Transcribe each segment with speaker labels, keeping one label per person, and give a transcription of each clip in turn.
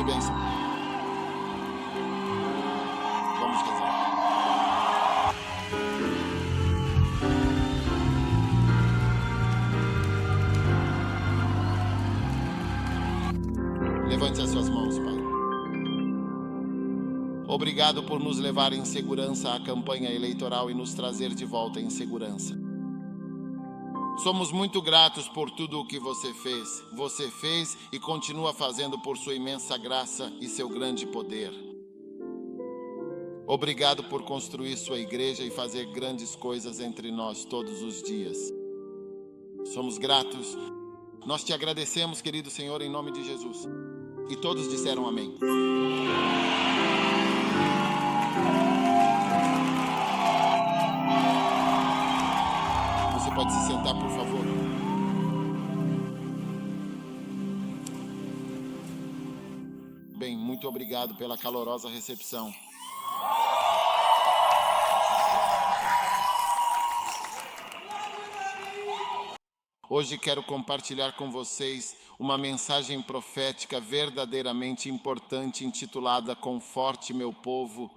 Speaker 1: Que bênção. Vamos rezar. Levante as suas mãos, Pai. Obrigado por nos levar em segurança à campanha eleitoral e nos trazer de volta em segurança. Somos muito gratos por tudo o que você fez. Você fez e continua fazendo por sua imensa graça e seu grande poder. Obrigado por construir sua igreja e fazer grandes coisas entre nós todos os dias. Somos gratos. Nós te agradecemos, querido Senhor, em nome de Jesus. E todos disseram amém. Você pode se sentar, por favor. Bem, muito obrigado pela calorosa recepção. Hoje quero compartilhar com vocês uma mensagem profética verdadeiramente importante intitulada Conforte meu povo.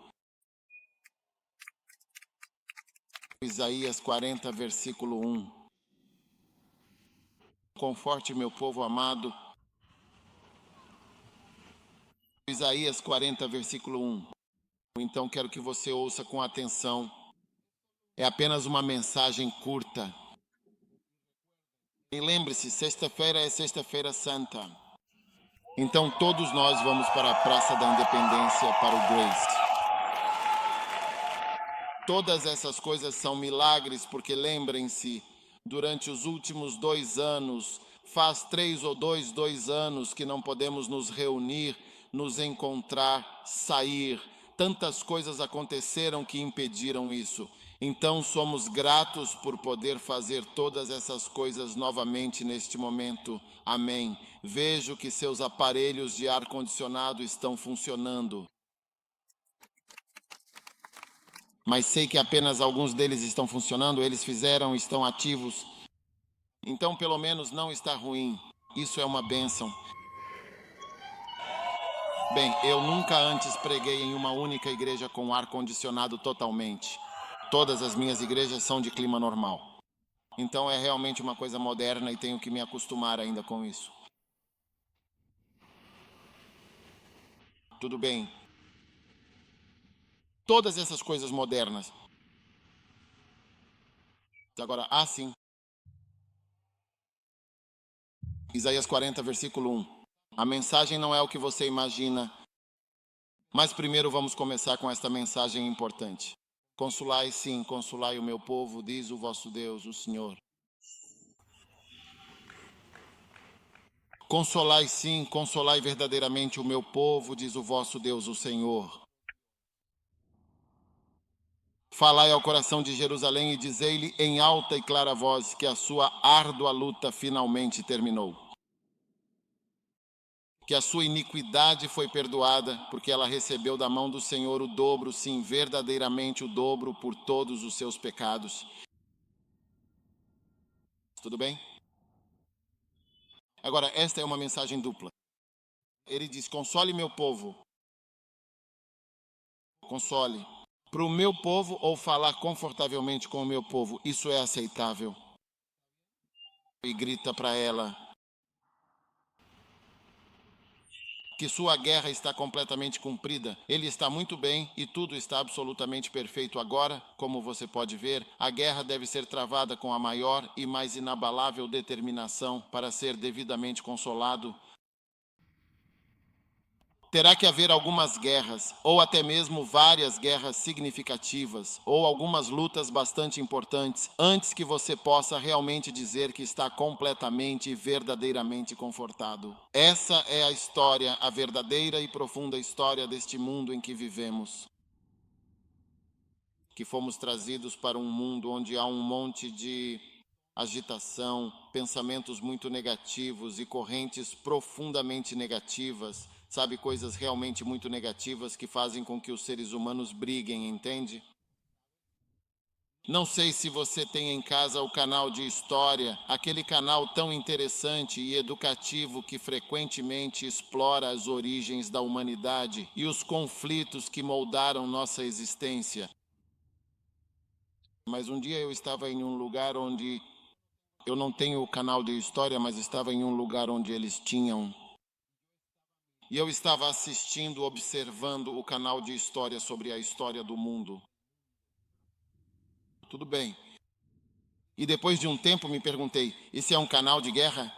Speaker 1: Isaías 40, versículo 1. Conforte meu povo amado. Isaías 40, versículo 1. Então quero que você ouça com atenção. É apenas uma mensagem curta. E lembre-se, sexta-feira é sexta-feira santa. Então todos nós vamos para a Praça da Independência, para o Grace. Todas essas coisas são milagres, porque lembrem-se, durante os últimos 2 anos, faz 3 ou 2 anos que não podemos nos reunir, nos encontrar, sair. Tantas coisas aconteceram que impediram isso. Então somos gratos por poder fazer todas essas coisas novamente neste momento. Amém. Vejo que seus aparelhos de ar-condicionado estão funcionando. Mas sei que apenas alguns deles estão funcionando, eles fizeram, estão ativos. Então pelo menos não está ruim. Isso é uma bênção. Bem, eu nunca antes preguei em uma única igreja com ar-condicionado totalmente. Todas as minhas igrejas são de clima normal. Então é realmente uma coisa moderna e tenho que me acostumar ainda com isso. Tudo bem. Todas essas coisas modernas. Agora, sim. Isaías 40, versículo 1. A mensagem não é o que você imagina. Mas primeiro vamos começar com esta mensagem importante. Consolai, sim, consolai o meu povo, diz o vosso Deus, o Senhor. Consolai, sim, consolai verdadeiramente o meu povo, diz o vosso Deus, o Senhor. Falai ao coração de Jerusalém e dizei-lhe em alta e clara voz que a sua árdua luta finalmente terminou. Que a sua iniquidade foi perdoada, porque ela recebeu da mão do Senhor o dobro, sim, verdadeiramente o dobro por todos os seus pecados. Tudo bem? Agora, esta é uma mensagem dupla. Ele diz, console meu povo. Console. Para o meu povo ou falar confortavelmente com o meu povo, isso é aceitável. E grita para ela que sua guerra está completamente cumprida. Ele está muito bem e tudo está absolutamente perfeito agora. Como você pode ver, a guerra deve ser travada com a maior e mais inabalável determinação para ser devidamente consolado. Terá que haver algumas guerras, ou até mesmo várias guerras significativas, ou algumas lutas bastante importantes, antes que você possa realmente dizer que está completamente e verdadeiramente confortado. Essa é a história, a verdadeira e profunda história deste mundo em que vivemos. Que fomos trazidos para um mundo onde há um monte de agitação, pensamentos muito negativos e correntes profundamente negativas. Sabe, coisas realmente muito negativas que fazem com que os seres humanos briguem, entende? Não sei se você tem em casa o canal de história, aquele canal tão interessante e educativo que frequentemente explora as origens da humanidade e os conflitos que moldaram nossa existência. Mas um dia eu estava em um lugar onde eu não tenho o canal de história, mas estava em um lugar onde eles tinham. E eu estava assistindo, observando o canal de história sobre a história do mundo. Tudo bem. E depois de um tempo me perguntei, esse é um canal de guerra?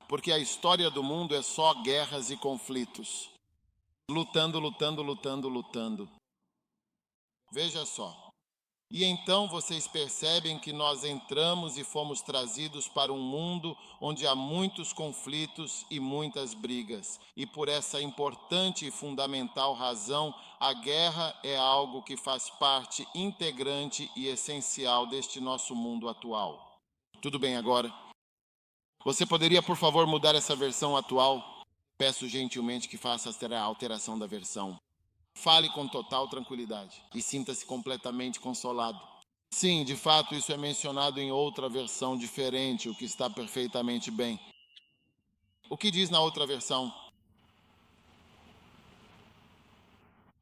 Speaker 1: Porque a história do mundo é só guerras e conflitos. Lutando, lutando, lutando, lutando. Veja só. E então vocês percebem que nós entramos e fomos trazidos para um mundo onde há muitos conflitos e muitas brigas. E por essa importante e fundamental razão, a guerra é algo que faz parte integrante e essencial deste nosso mundo atual. Tudo bem agora? Você poderia, por favor, mudar essa versão atual? Peço gentilmente que faça a alteração da versão. Fale com total tranquilidade e sinta-se completamente consolado. Sim, de fato, isso é mencionado em outra versão diferente, o que está perfeitamente bem. O que diz na outra versão?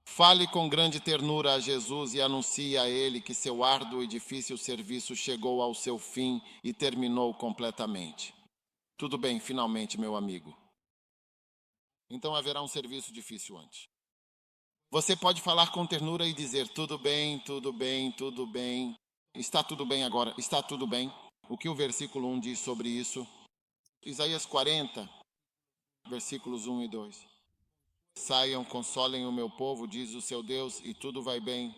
Speaker 1: Fale com grande ternura a Jesus e anuncie a ele que seu árduo e difícil serviço chegou ao seu fim e terminou completamente. Tudo bem, finalmente, meu amigo. Então haverá um serviço difícil antes. Você pode falar com ternura e dizer: tudo bem, tudo bem, tudo bem. Está tudo bem agora, está tudo bem. O que o versículo 1 diz sobre isso? Isaías 40, versículos 1 e 2. Saiam, consolem o meu povo, diz o seu Deus, e tudo vai bem.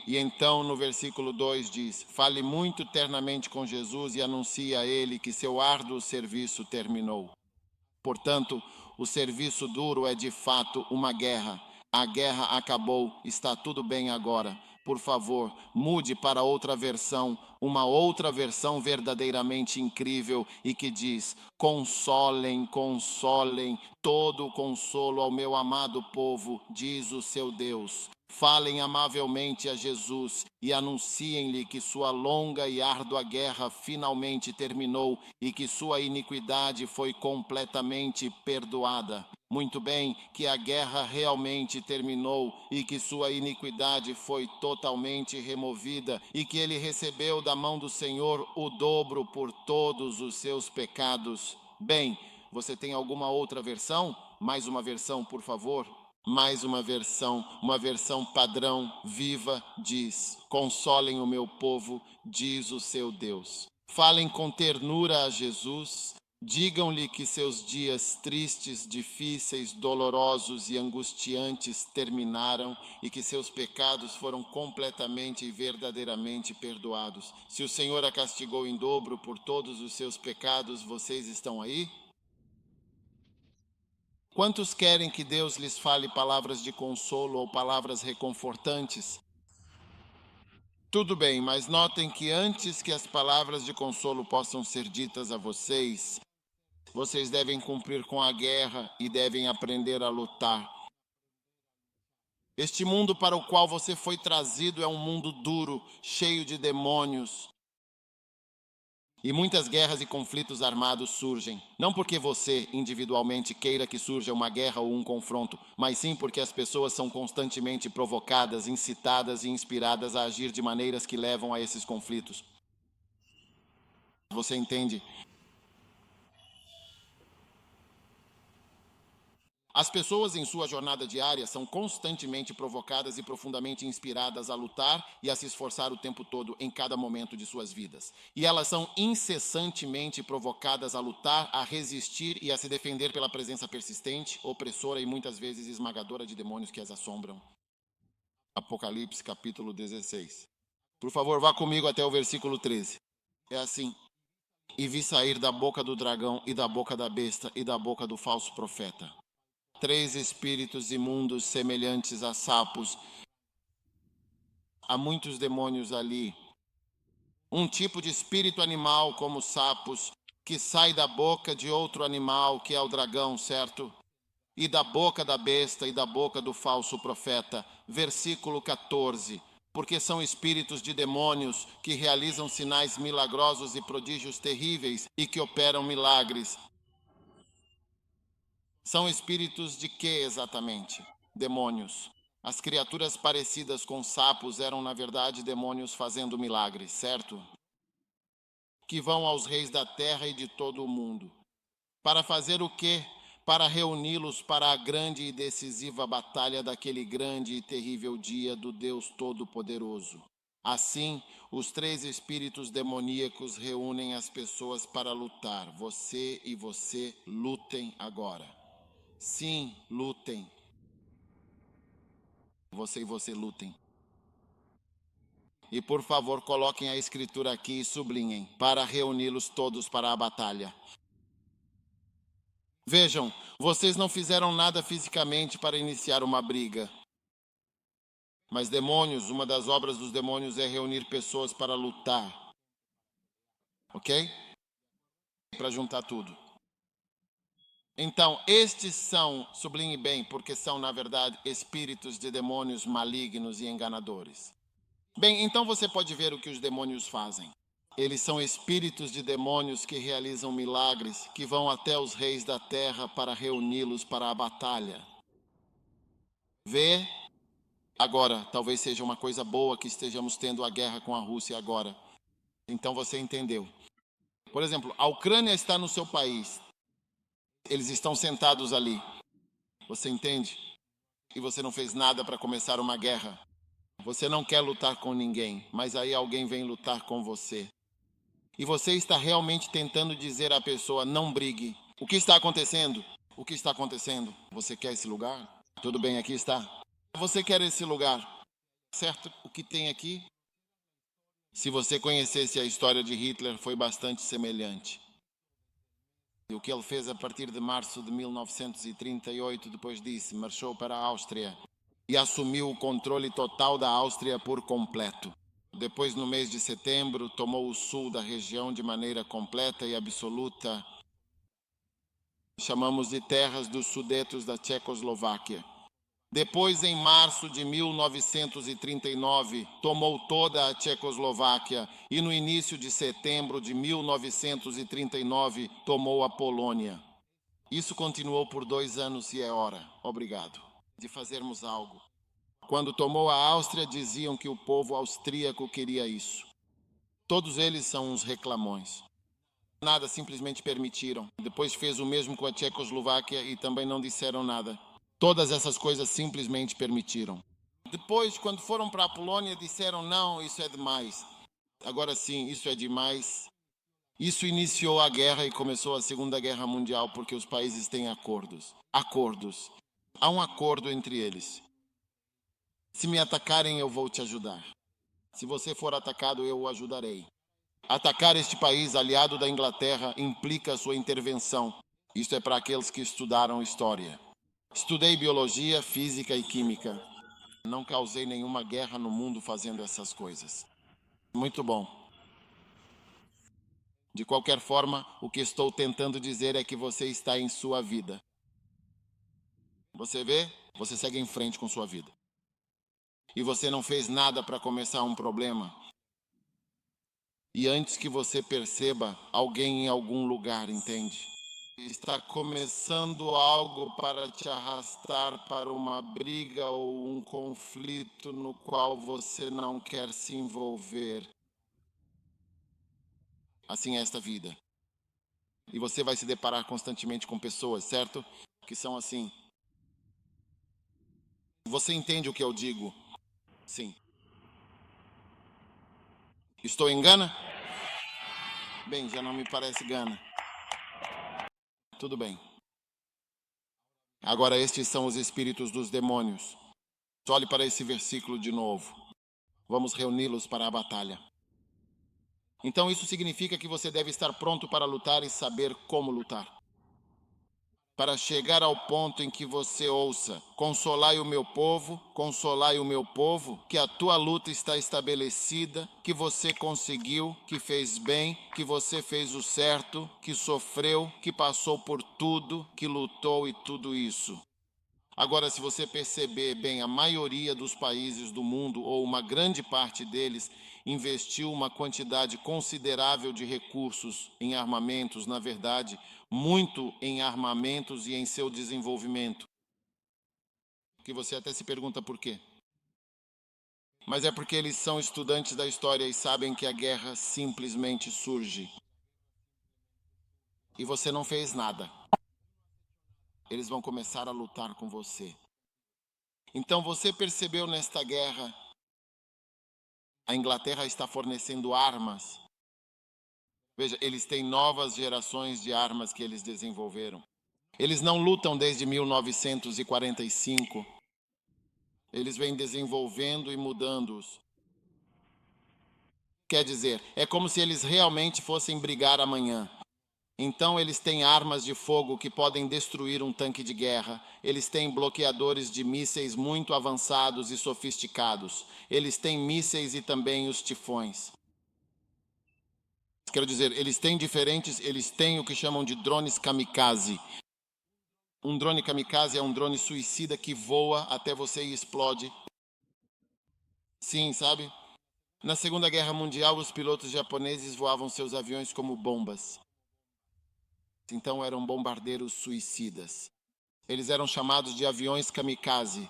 Speaker 1: E então no versículo 2 diz: fale muito ternamente com Jesus e anuncie a ele que seu árduo serviço terminou. Portanto, o serviço duro é de fato uma guerra. A guerra acabou, está tudo bem agora. Por favor, mude para outra versão, uma outra versão verdadeiramente incrível e que diz: consolem, consolem, todo o consolo ao meu amado povo, diz o seu Deus. Falem amavelmente a Jesus e anunciem-lhe que sua longa e árdua guerra finalmente terminou e que sua iniquidade foi completamente perdoada. Muito bem, que a guerra realmente terminou e que sua iniquidade foi totalmente removida e que ele recebeu da mão do Senhor o dobro por todos os seus pecados. Bem, você tem alguma outra versão? Mais uma versão, por favor. Mais uma versão padrão, viva, diz: consolem o meu povo, diz o seu Deus. Falem com ternura a Jesus, digam-lhe que seus dias tristes, difíceis, dolorosos e angustiantes terminaram e que seus pecados foram completamente e verdadeiramente perdoados. Se o Senhor a castigou em dobro por todos os seus pecados, vocês estão aí? Quantos querem que Deus lhes fale palavras de consolo ou palavras reconfortantes? Tudo bem, mas notem que antes que as palavras de consolo possam ser ditas a vocês, vocês devem cumprir com a guerra e devem aprender a lutar. Este mundo para o qual você foi trazido é um mundo duro, cheio de demônios. E muitas guerras e conflitos armados surgem, não porque você individualmente queira que surja uma guerra ou um confronto, mas sim porque as pessoas são constantemente provocadas, incitadas e inspiradas a agir de maneiras que levam a esses conflitos. Você entende? As pessoas em sua jornada diária são constantemente provocadas e profundamente inspiradas a lutar e a se esforçar o tempo todo em cada momento de suas vidas. E elas são incessantemente provocadas a lutar, a resistir e a se defender pela presença persistente, opressora e muitas vezes esmagadora de demônios que as assombram. Apocalipse capítulo 16. Por favor, vá comigo até o versículo 13. É assim: e vi sair da boca do dragão e da boca da besta e da boca do falso profeta 3 espíritos imundos semelhantes a sapos. Há muitos demônios ali. Um tipo de espírito animal como sapos que sai da boca de outro animal que é o dragão, certo? e da boca da besta e da boca do falso profeta. Versículo 14. Porque são espíritos de demônios que realizam sinais milagrosos e prodígios terríveis e que operam milagres. São espíritos de quê exatamente? Demônios. As criaturas parecidas com sapos eram, na verdade, demônios fazendo milagres, certo? Que vão aos reis da terra e de todo o mundo. Para fazer o quê? Para reuni-los para a grande e decisiva batalha daquele grande e terrível dia do Deus Todo-Poderoso. Assim, os três espíritos demoníacos reúnem as pessoas para lutar. Você e você lutem agora. Sim, lutem. Você e você lutem. E por favor, coloquem a escritura aqui e sublinhem, para reuni-los todos para a batalha. Vejam, vocês não fizeram nada fisicamente para iniciar uma briga. Mas demônios, uma das obras dos demônios é reunir pessoas para lutar. Ok? Para juntar tudo. Então, estes são, sublinhe bem, porque são, na verdade, espíritos de demônios malignos e enganadores. Bem, então você pode ver o que os demônios fazem. Eles são espíritos de demônios que realizam milagres, que vão até os reis da terra para reuni-los para a batalha. Vê? Agora, talvez seja uma coisa boa que estejamos tendo a guerra com a Rússia agora. Então você entendeu. Por exemplo, a Ucrânia está no seu país. Eles estão sentados ali. Você entende? E você não fez nada para começar uma guerra. Você não quer lutar com ninguém, mas aí alguém vem lutar com você. E você está realmente tentando dizer à pessoa, não brigue. O que está acontecendo? O que está acontecendo? Você quer esse lugar? Tudo bem, aqui está. Você quer esse lugar? Certo? O que tem aqui? Se você conhecesse a história de Hitler, foi bastante semelhante. O que ele fez a partir de março de 1938, depois disso, marchou para a Áustria e assumiu o controle total da Áustria por completo. Depois, no mês de setembro, tomou o sul da região de maneira completa e absoluta. Chamamos de terras dos Sudetos da Tchecoslováquia. Depois, em março de 1939, tomou toda a Tchecoslováquia e no início de setembro de 1939 tomou a Polônia. Isso continuou por 2 anos e é hora, obrigado, de fazermos algo. Quando tomou a Áustria, diziam que o povo austríaco queria isso. Todos eles são uns reclamões. Nada, simplesmente permitiram. Depois fez o mesmo com a Tchecoslováquia e também não disseram nada. Todas essas coisas simplesmente permitiram. Depois, quando foram para a Polônia, disseram, não, isso é demais. Agora sim, isso é demais. Isso iniciou a guerra e começou a Segunda Guerra Mundial, porque os países têm acordos. Acordos. Há um acordo entre eles. Se me atacarem, eu vou te ajudar. Se você for atacado, eu o ajudarei. Atacar este país aliado da Inglaterra implica a sua intervenção. Isto é para aqueles que estudaram história. Estudei biologia, física e química. Não causei nenhuma guerra no mundo fazendo essas coisas. Muito bom. De qualquer forma, o que estou tentando dizer é que você está em sua vida. Você vê? Você segue em frente com sua vida. E você não fez nada para começar um problema. E antes que você perceba, alguém em algum lugar, entende? Está começando algo para te arrastar para uma briga ou um conflito no qual você não quer se envolver. Assim é esta vida. E você vai se deparar constantemente com pessoas, certo? Que são assim. Você entende o que eu digo? Sim. Estou em Gana? Bem, já não me parece Gana. Tudo bem. Agora estes são os espíritos dos demônios. Olhe para esse versículo de novo. Vamos reuni-los para a batalha. Então isso significa que você deve estar pronto para lutar e saber como lutar. para chegar ao ponto em que você ouça: consolai o meu povo, que a tua luta está estabelecida, que você conseguiu, que fez bem, que você fez o certo, que sofreu, que passou por tudo, que lutou e tudo isso. Agora, se você perceber bem, a maioria dos países do mundo, ou uma grande parte deles, investiu uma quantidade considerável de recursos em armamentos, na verdade, muito em armamentos e em seu desenvolvimento. Que você até se pergunta por quê. Mas é porque eles são estudantes da história e sabem que a guerra simplesmente surge. E você não fez nada. Eles vão começar a lutar com você. Então você percebeu nesta guerra, a Inglaterra está fornecendo armas. Veja, eles têm novas gerações de armas que eles desenvolveram. Eles não lutam desde 1945. Eles vêm desenvolvendo e mudando-os. Quer dizer, é como se eles realmente fossem brigar amanhã. Então eles têm armas de fogo que podem destruir um tanque de guerra. Eles têm bloqueadores de mísseis muito avançados e sofisticados. Eles têm mísseis e também os tifões. Quero dizer, eles têm o que chamam de drones kamikaze. Um drone kamikaze é um drone suicida que voa até você e explode. Sim, sabe? Na Segunda Guerra Mundial, os pilotos japoneses voavam seus aviões como bombas. Então eram bombardeiros suicidas. Eles eram chamados de aviões kamikaze.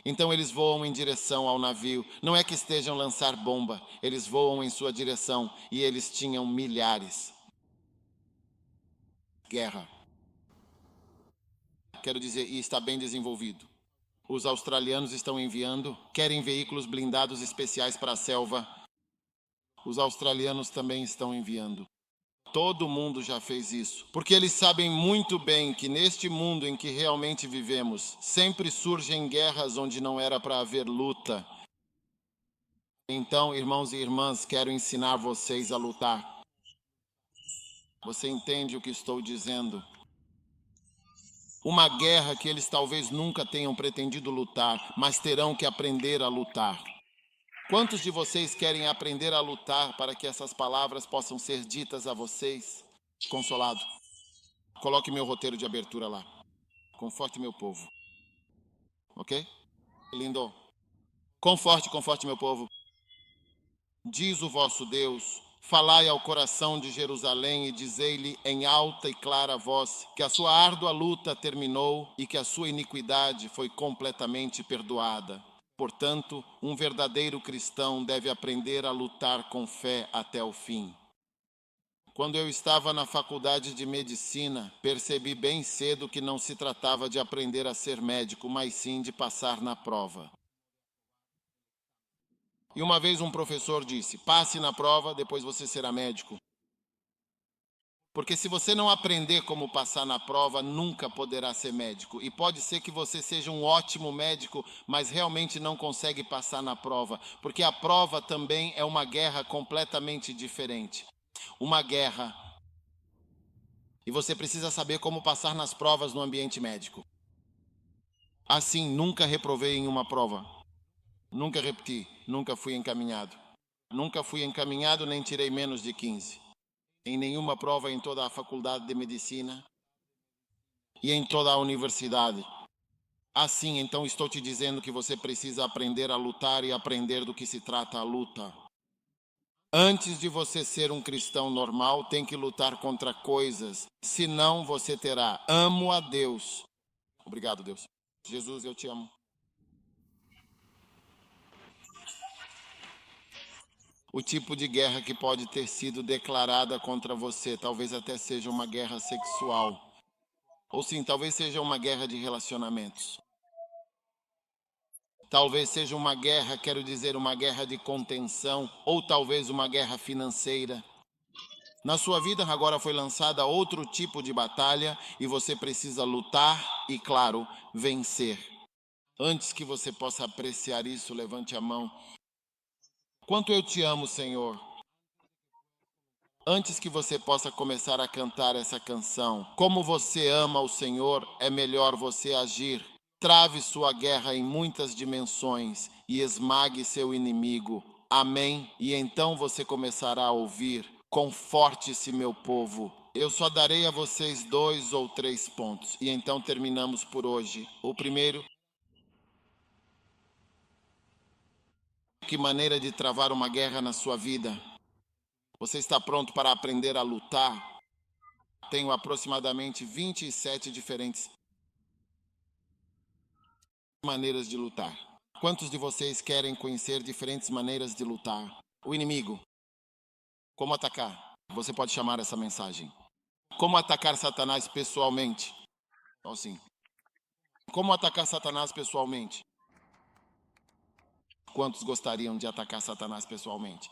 Speaker 1: Então eles voam em direção ao navio. Não é que estejam a lançar bomba, eles voam em sua direção e eles tinham milhares. Guerra. Quero dizer, e está bem desenvolvido. Os australianos estão enviando, querem veículos blindados especiais para a selva. Os australianos também estão enviando. Todo mundo já fez isso, porque eles sabem muito bem que neste mundo em que realmente vivemos, sempre surgem guerras onde não era para haver luta. Então, irmãos e irmãs, quero ensinar vocês a lutar. Você entende o que estou dizendo? Uma guerra que eles talvez nunca tenham pretendido lutar, mas terão que aprender a lutar. Quantos de vocês querem aprender a lutar para que essas palavras possam ser ditas a vocês? Consolado. Coloque meu roteiro de abertura lá. Conforte meu povo. Ok? Lindo. Conforte meu povo. Diz o vosso Deus: falai ao coração de Jerusalém e dizei-lhe em alta e clara voz que a sua árdua luta terminou e que a sua iniquidade foi completamente perdoada. Portanto, um verdadeiro cristão deve aprender a lutar com fé até o fim. Quando eu estava na faculdade de medicina, percebi bem cedo que não se tratava de aprender a ser médico, mas sim de passar na prova. E uma vez um professor disse: passe na prova, depois você será médico. Porque se você não aprender como passar na prova, nunca poderá ser médico. E pode ser que você seja um ótimo médico, mas realmente não consegue passar na prova. Porque a prova também é uma guerra completamente diferente. Uma guerra. E você precisa saber como passar nas provas no ambiente médico. Assim, nunca reprovei em uma prova. Nunca repeti, nunca fui encaminhado. Nunca fui encaminhado nem tirei menos de 15. Em nenhuma prova em toda a faculdade de medicina e em toda a universidade. Assim, então estou te dizendo que você precisa aprender a lutar e aprender do que se trata a luta. Antes de você ser um cristão normal, tem que lutar contra coisas. Senão você terá: amo a Deus. Obrigado, Deus. Jesus, eu te amo. O tipo de guerra que pode ter sido declarada contra você, talvez até seja uma guerra sexual. Ou sim, talvez seja uma guerra de relacionamentos. Talvez seja uma guerra, quero dizer, uma guerra de contenção, ou talvez uma guerra financeira. Na sua vida agora foi lançada outro tipo de batalha e você precisa lutar e, claro, vencer. Antes que você possa apreciar isso, levante a mão. Quanto eu te amo, Senhor. Antes que você possa começar a cantar essa canção, como você ama o Senhor, é melhor você agir. Trave sua guerra em muitas dimensões e esmague seu inimigo. Amém? E então você começará a ouvir: conforte-se, meu povo. Eu só darei a vocês 2 ou 3 pontos. E então terminamos por hoje. O primeiro: que maneira de travar uma guerra na sua vida? Você está pronto para aprender a lutar? Tenho aproximadamente 27 diferentes maneiras de lutar. Quantos de vocês querem conhecer diferentes maneiras de lutar? O inimigo. Como atacar? Você pode chamar essa mensagem. Como atacar Satanás pessoalmente? Assim. Como atacar Satanás pessoalmente? Quantos gostariam de atacar Satanás pessoalmente?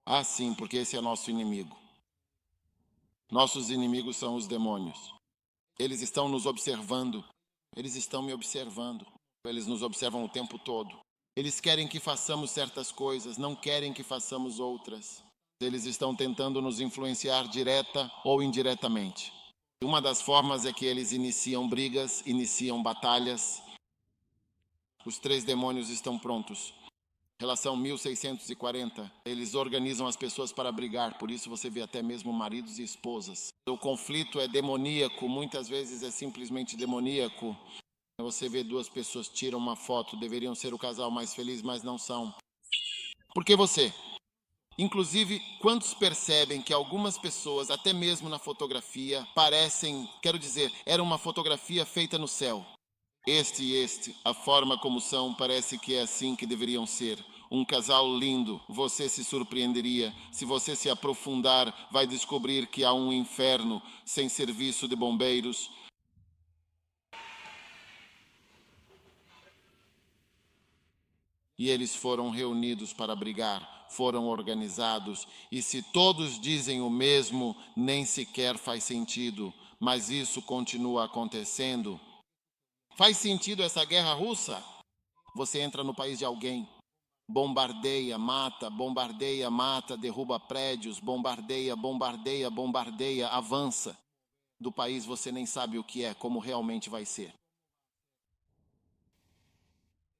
Speaker 1: Ah, sim, porque esse é nosso inimigo. Nossos inimigos são os demônios. Eles estão nos observando. Eles estão me observando. Eles nos observam o tempo todo. Eles querem que façamos certas coisas, não querem que façamos outras. Eles estão tentando nos influenciar direta ou indiretamente. Uma das formas é que eles iniciam brigas, iniciam batalhas. Os 3 demônios estão prontos. Relação 1640, eles organizam as pessoas para brigar, por isso você vê até mesmo maridos e esposas. O conflito é demoníaco, muitas vezes é simplesmente demoníaco. Você vê 2 pessoas tiram uma foto, deveriam ser o casal mais feliz, mas não são. Por que você? Inclusive, quantos percebem que algumas pessoas, até mesmo na fotografia, parecem, quero dizer, era uma fotografia feita no céu. A forma como são, parece que é assim que deveriam ser. Um casal lindo, você se surpreenderia. Se você se aprofundar, vai descobrir que há um inferno sem serviço de bombeiros. E eles foram reunidos para brigar, foram organizados. E se todos dizem o mesmo, nem sequer faz sentido. Mas isso continua acontecendo. Faz sentido essa guerra russa? Você entra no país de alguém, bombardeia, mata, derruba prédios, bombardeia, avança. Do país você nem sabe o que é, como realmente vai ser.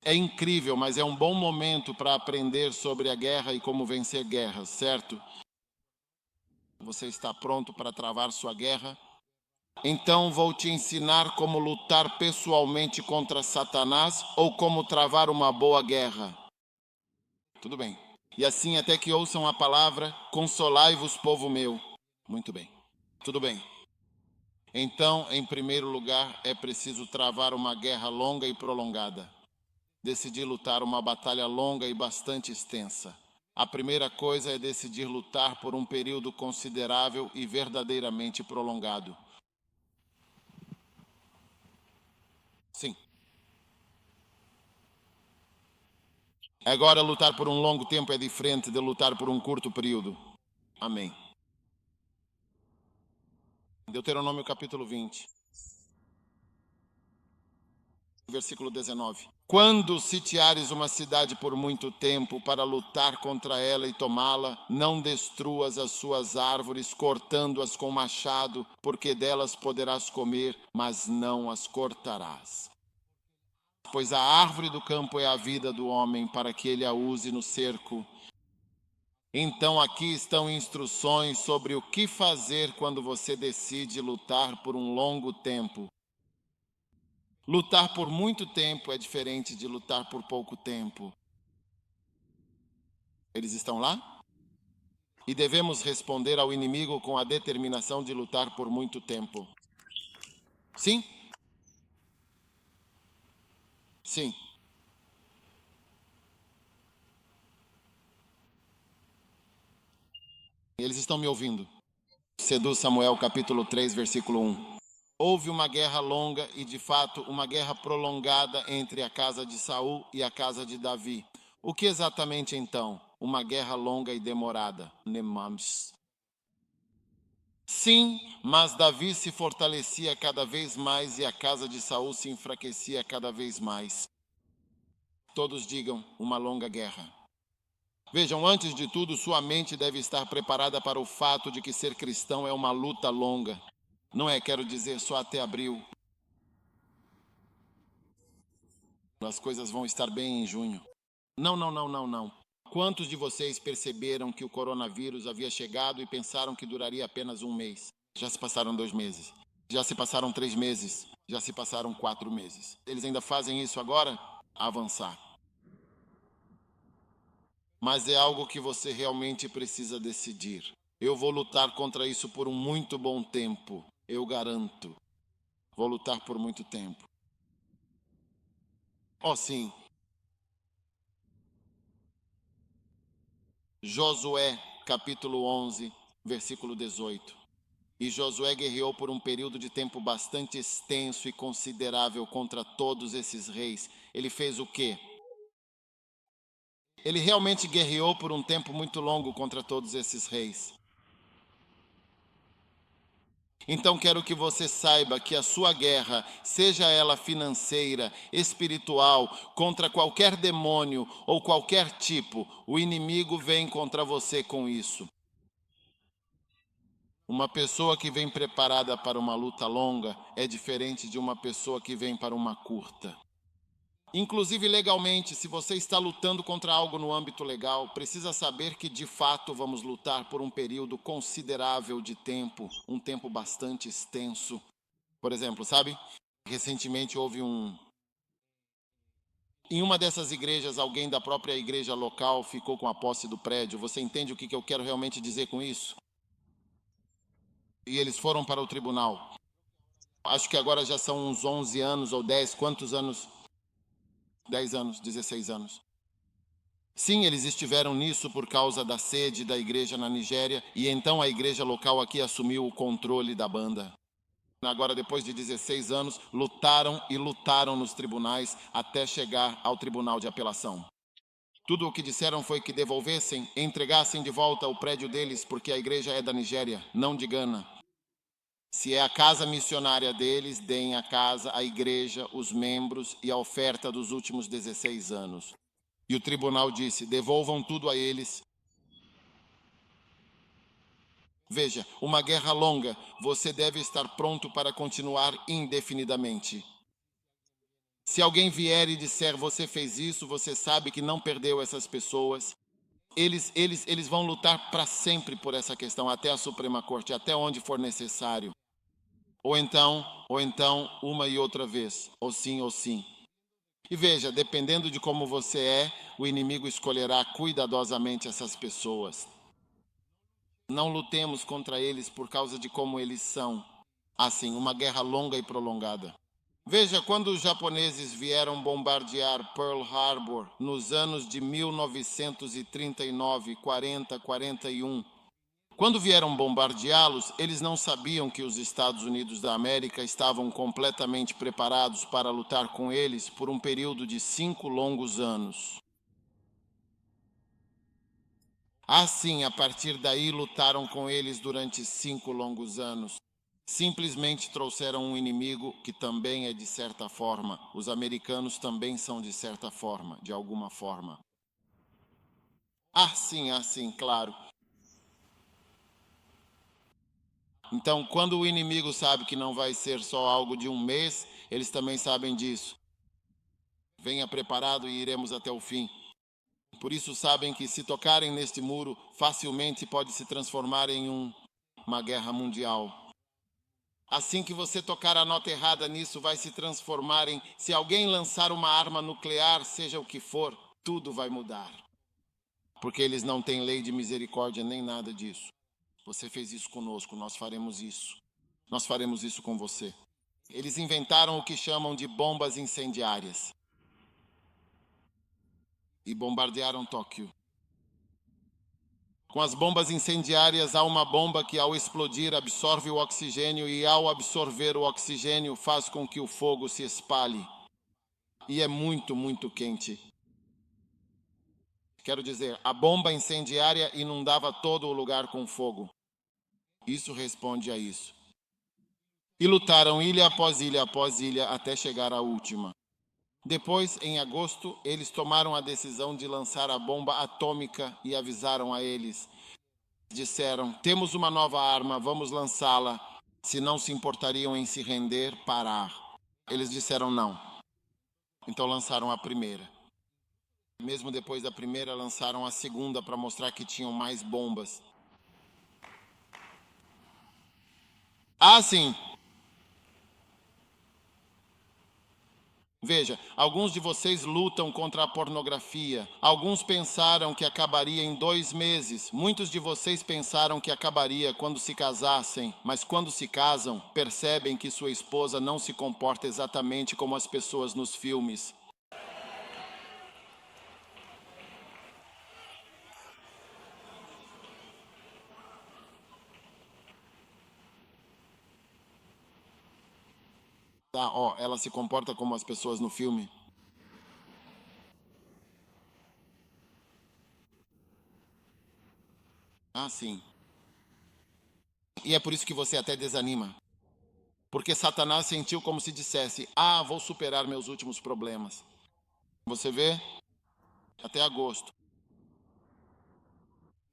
Speaker 1: É incrível, mas é um bom momento para aprender sobre a guerra e como vencer guerras, certo? Você está pronto para travar sua guerra? Então vou te ensinar como lutar pessoalmente contra Satanás ou como travar uma boa guerra. Tudo bem. E assim até que ouçam a palavra, consolai-vos, povo meu. Muito bem. Tudo bem. Então, em primeiro lugar, é preciso travar uma guerra longa e prolongada. Decidir lutar uma batalha longa e bastante extensa. A primeira coisa é decidir lutar por um período considerável e verdadeiramente prolongado. Sim. Agora, lutar por um longo tempo é diferente de lutar por um curto período. Amém. Deuteronômio capítulo 20. Versículo 19. Quando sitiares uma cidade por muito tempo para lutar contra ela e tomá-la, não destruas as suas árvores, cortando-as com machado, porque delas poderás comer, mas não as cortarás. Pois a árvore do campo é a vida do homem, para que ele a use no cerco. Então aqui estão instruções sobre o que fazer quando você decide lutar por um longo tempo. Lutar por muito tempo é diferente de lutar por pouco tempo. Eles estão lá? E devemos responder ao inimigo com a determinação de lutar por muito tempo. Sim? Sim. Eles estão me ouvindo. 2 Samuel capítulo 3, versículo 1. Houve uma guerra longa e, de fato, uma guerra prolongada entre a casa de Saul e a casa de Davi. O que exatamente, então? Uma guerra longa e demorada. Nemams. Sim, mas Davi se fortalecia cada vez mais e a casa de Saul se enfraquecia cada vez mais. Todos digam, uma longa guerra. Vejam, antes de tudo, sua mente deve estar preparada para o fato de que ser cristão é uma luta longa. Não é, quero dizer, só até abril. As coisas vão estar bem em junho. Não, não, não, não, não. Quantos de vocês perceberam que o coronavírus havia chegado e pensaram que duraria apenas um mês? Já se passaram 2 meses. Já se passaram 3 meses. Já se passaram 4 meses. Eles ainda fazem isso agora? Avançar. Mas é algo que você realmente precisa decidir. Eu vou lutar contra isso por um muito bom tempo. Eu garanto. Vou lutar por muito tempo. Oh, sim. Josué, capítulo 11, versículo 18. E Josué guerreou por um período de tempo bastante extenso e considerável contra todos esses reis. Ele fez o quê? Ele realmente guerreou por um tempo muito longo contra todos esses reis. Então quero que você saiba que a sua guerra, seja ela financeira, espiritual, contra qualquer demônio ou qualquer tipo, o inimigo vem contra você com isso. Uma pessoa que vem preparada para uma luta longa é diferente de uma pessoa que vem para uma curta. Inclusive legalmente, se você está lutando contra algo no âmbito legal, precisa saber que de fato vamos lutar por um período considerável de tempo, um tempo bastante extenso. Por exemplo, sabe? Recentemente houve Em uma dessas igrejas, alguém da própria igreja local ficou com a posse do prédio. Você entende o que eu quero realmente dizer com isso? E eles foram para o tribunal. Acho que agora já são uns 11 anos ou 10. Quantos anos? 10 anos, 16 anos. Sim, eles estiveram nisso por causa da sede da igreja na Nigéria, e então a igreja local aqui assumiu o controle da banda. Agora, depois de 16 anos, lutaram e lutaram nos tribunais até chegar ao tribunal de apelação. Tudo o que disseram foi que devolvessem, entregassem de volta o prédio deles, porque a igreja é da Nigéria, não de Gana. Se é a casa missionária deles, deem a casa, a igreja, os membros e a oferta dos últimos 16 anos. E o tribunal disse: devolvam tudo a eles. Veja, uma guerra longa, você deve estar pronto para continuar indefinidamente. Se alguém vier e disser você fez isso, você sabe que não perdeu essas pessoas. Eles vão lutar para sempre por essa questão, até a Suprema Corte, até onde for necessário. Ou então, uma e outra vez, ou sim, ou sim. E veja, dependendo de como você é, o inimigo escolherá cuidadosamente essas pessoas. Não lutemos contra eles por causa de como eles são. Assim, uma guerra longa e prolongada. Veja, quando os japoneses vieram bombardear Pearl Harbor nos anos de 1939, 40, 41, quando vieram bombardeá-los, eles não sabiam que os Estados Unidos da América estavam completamente preparados para lutar com eles por um período de 5 longos anos. Assim, a partir daí, lutaram com eles durante 5 longos anos. Simplesmente trouxeram um inimigo que também é de certa forma. Os americanos também são de certa forma, de alguma forma. Sim, claro. Então, quando o inimigo sabe que não vai ser só algo de um mês, eles também sabem disso. Venha preparado e iremos até o fim. Por isso sabem que se tocarem neste muro, facilmente pode se transformar em uma guerra mundial. Assim que você tocar a nota errada nisso, vai se transformar em, se alguém lançar uma arma nuclear, seja o que for, tudo vai mudar. Porque eles não têm lei de misericórdia nem nada disso. Você fez isso conosco, nós faremos isso. Nós faremos isso com você. Eles inventaram o que chamam de bombas incendiárias. E bombardearam Tóquio. Com as bombas incendiárias, há uma bomba que, ao explodir, absorve o oxigênio e, ao absorver o oxigênio, faz com que o fogo se espalhe. E é muito, muito quente. Quero dizer, a bomba incendiária inundava todo o lugar com fogo. Isso responde a isso. E lutaram ilha após ilha até chegar à última. Depois, em agosto, eles tomaram a decisão de lançar a bomba atômica e avisaram a eles. Disseram: temos uma nova arma, vamos lançá-la. Se não se importariam em se render, parar. Eles disseram não. Então lançaram a primeira. Mesmo depois da primeira, lançaram a segunda para mostrar que tinham mais bombas. Ah, sim. Veja, alguns de vocês lutam contra a pornografia. Alguns pensaram que acabaria em 2 meses. Muitos de vocês pensaram que acabaria quando se casassem. Mas quando se casam, percebem que sua esposa não se comporta exatamente como as pessoas nos filmes. Tá, ó, ela se comporta como as pessoas no filme. Ah, sim. E é por isso que você até desanima. Porque Satanás sentiu como se dissesse: ah, vou superar meus últimos problemas. Você vê? Até agosto.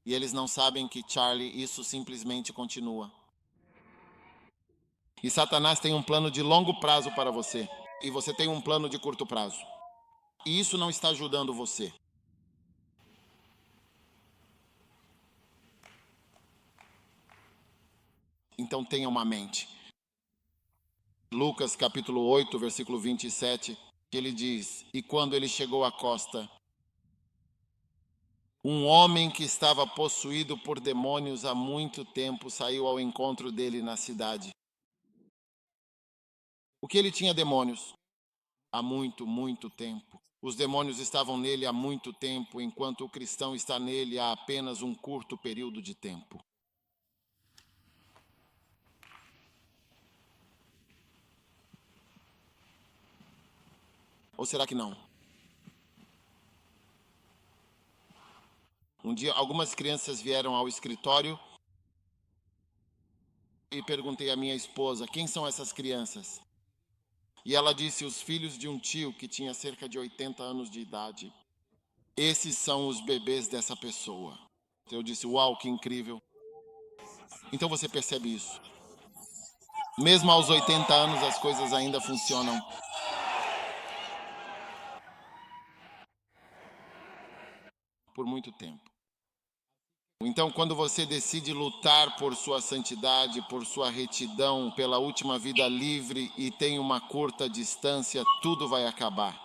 Speaker 1: E eles não sabem que, Charlie, isso simplesmente continua. E Satanás tem um plano de longo prazo para você. E você tem um plano de curto prazo. E isso não está ajudando você. Então tenha uma mente. Lucas capítulo 8, versículo 27, que ele diz: e quando ele chegou à costa, um homem que estava possuído por demônios há muito tempo saiu ao encontro dele na cidade. O que ele tinha demônios? Há muito, muito tempo. Os demônios estavam nele há muito tempo, enquanto o cristão está nele há apenas um curto período de tempo. Ou será que não? Um dia, algumas crianças vieram ao escritório e perguntei à minha esposa: quem são essas crianças? E ela disse: os filhos de um tio que tinha cerca de 80 anos de idade. Esses são os bebês dessa pessoa. Eu disse: uau, que incrível. Então você percebe isso. Mesmo aos 80 anos, as coisas ainda funcionam. Por muito tempo. Então, quando você decide lutar por sua santidade, por sua retidão, pela última vida livre e tem uma curta distância, tudo vai acabar.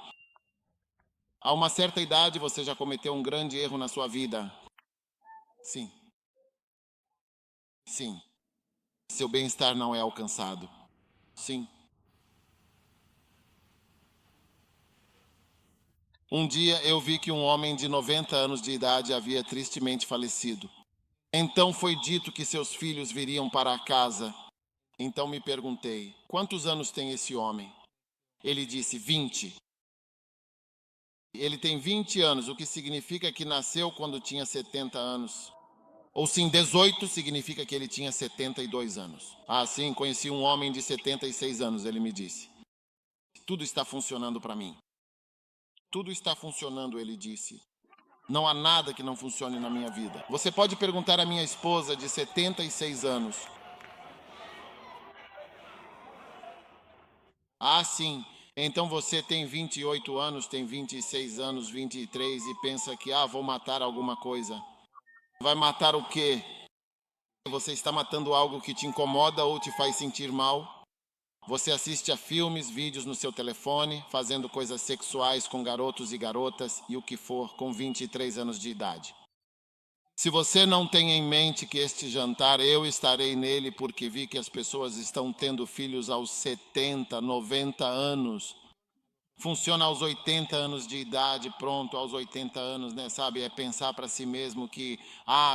Speaker 1: A uma certa idade, você já cometeu um grande erro na sua vida. Sim. Sim. Seu bem-estar não é alcançado. Sim. Um dia eu vi que um homem de 90 anos de idade havia tristemente falecido. Então foi dito que seus filhos viriam para a casa. Então me perguntei: quantos anos tem esse homem? Ele disse: 20. Ele tem 20 anos, o que significa que nasceu quando tinha 70 anos. Ou sim, 18 significa que ele tinha 72 anos. Ah, sim, conheci um homem de 76 anos, ele me disse. Tudo está funcionando para mim. Tudo está funcionando, ele disse. Não há nada que não funcione na minha vida. Você pode perguntar à minha esposa de 76 anos. Ah, sim. Então você tem 28 anos, tem 26 anos, 23 e pensa que, vou matar alguma coisa. Vai matar o quê? Você está matando algo que te incomoda ou te faz sentir mal? Você assiste a filmes, vídeos no seu telefone, fazendo coisas sexuais com garotos e garotas e o que for com 23 anos de idade. Se você não tem em mente que este jantar eu estarei nele porque vi que as pessoas estão tendo filhos aos 70, 90 anos. Funciona aos 80 anos de idade, pronto, aos 80 anos, né, sabe? É pensar para si mesmo que,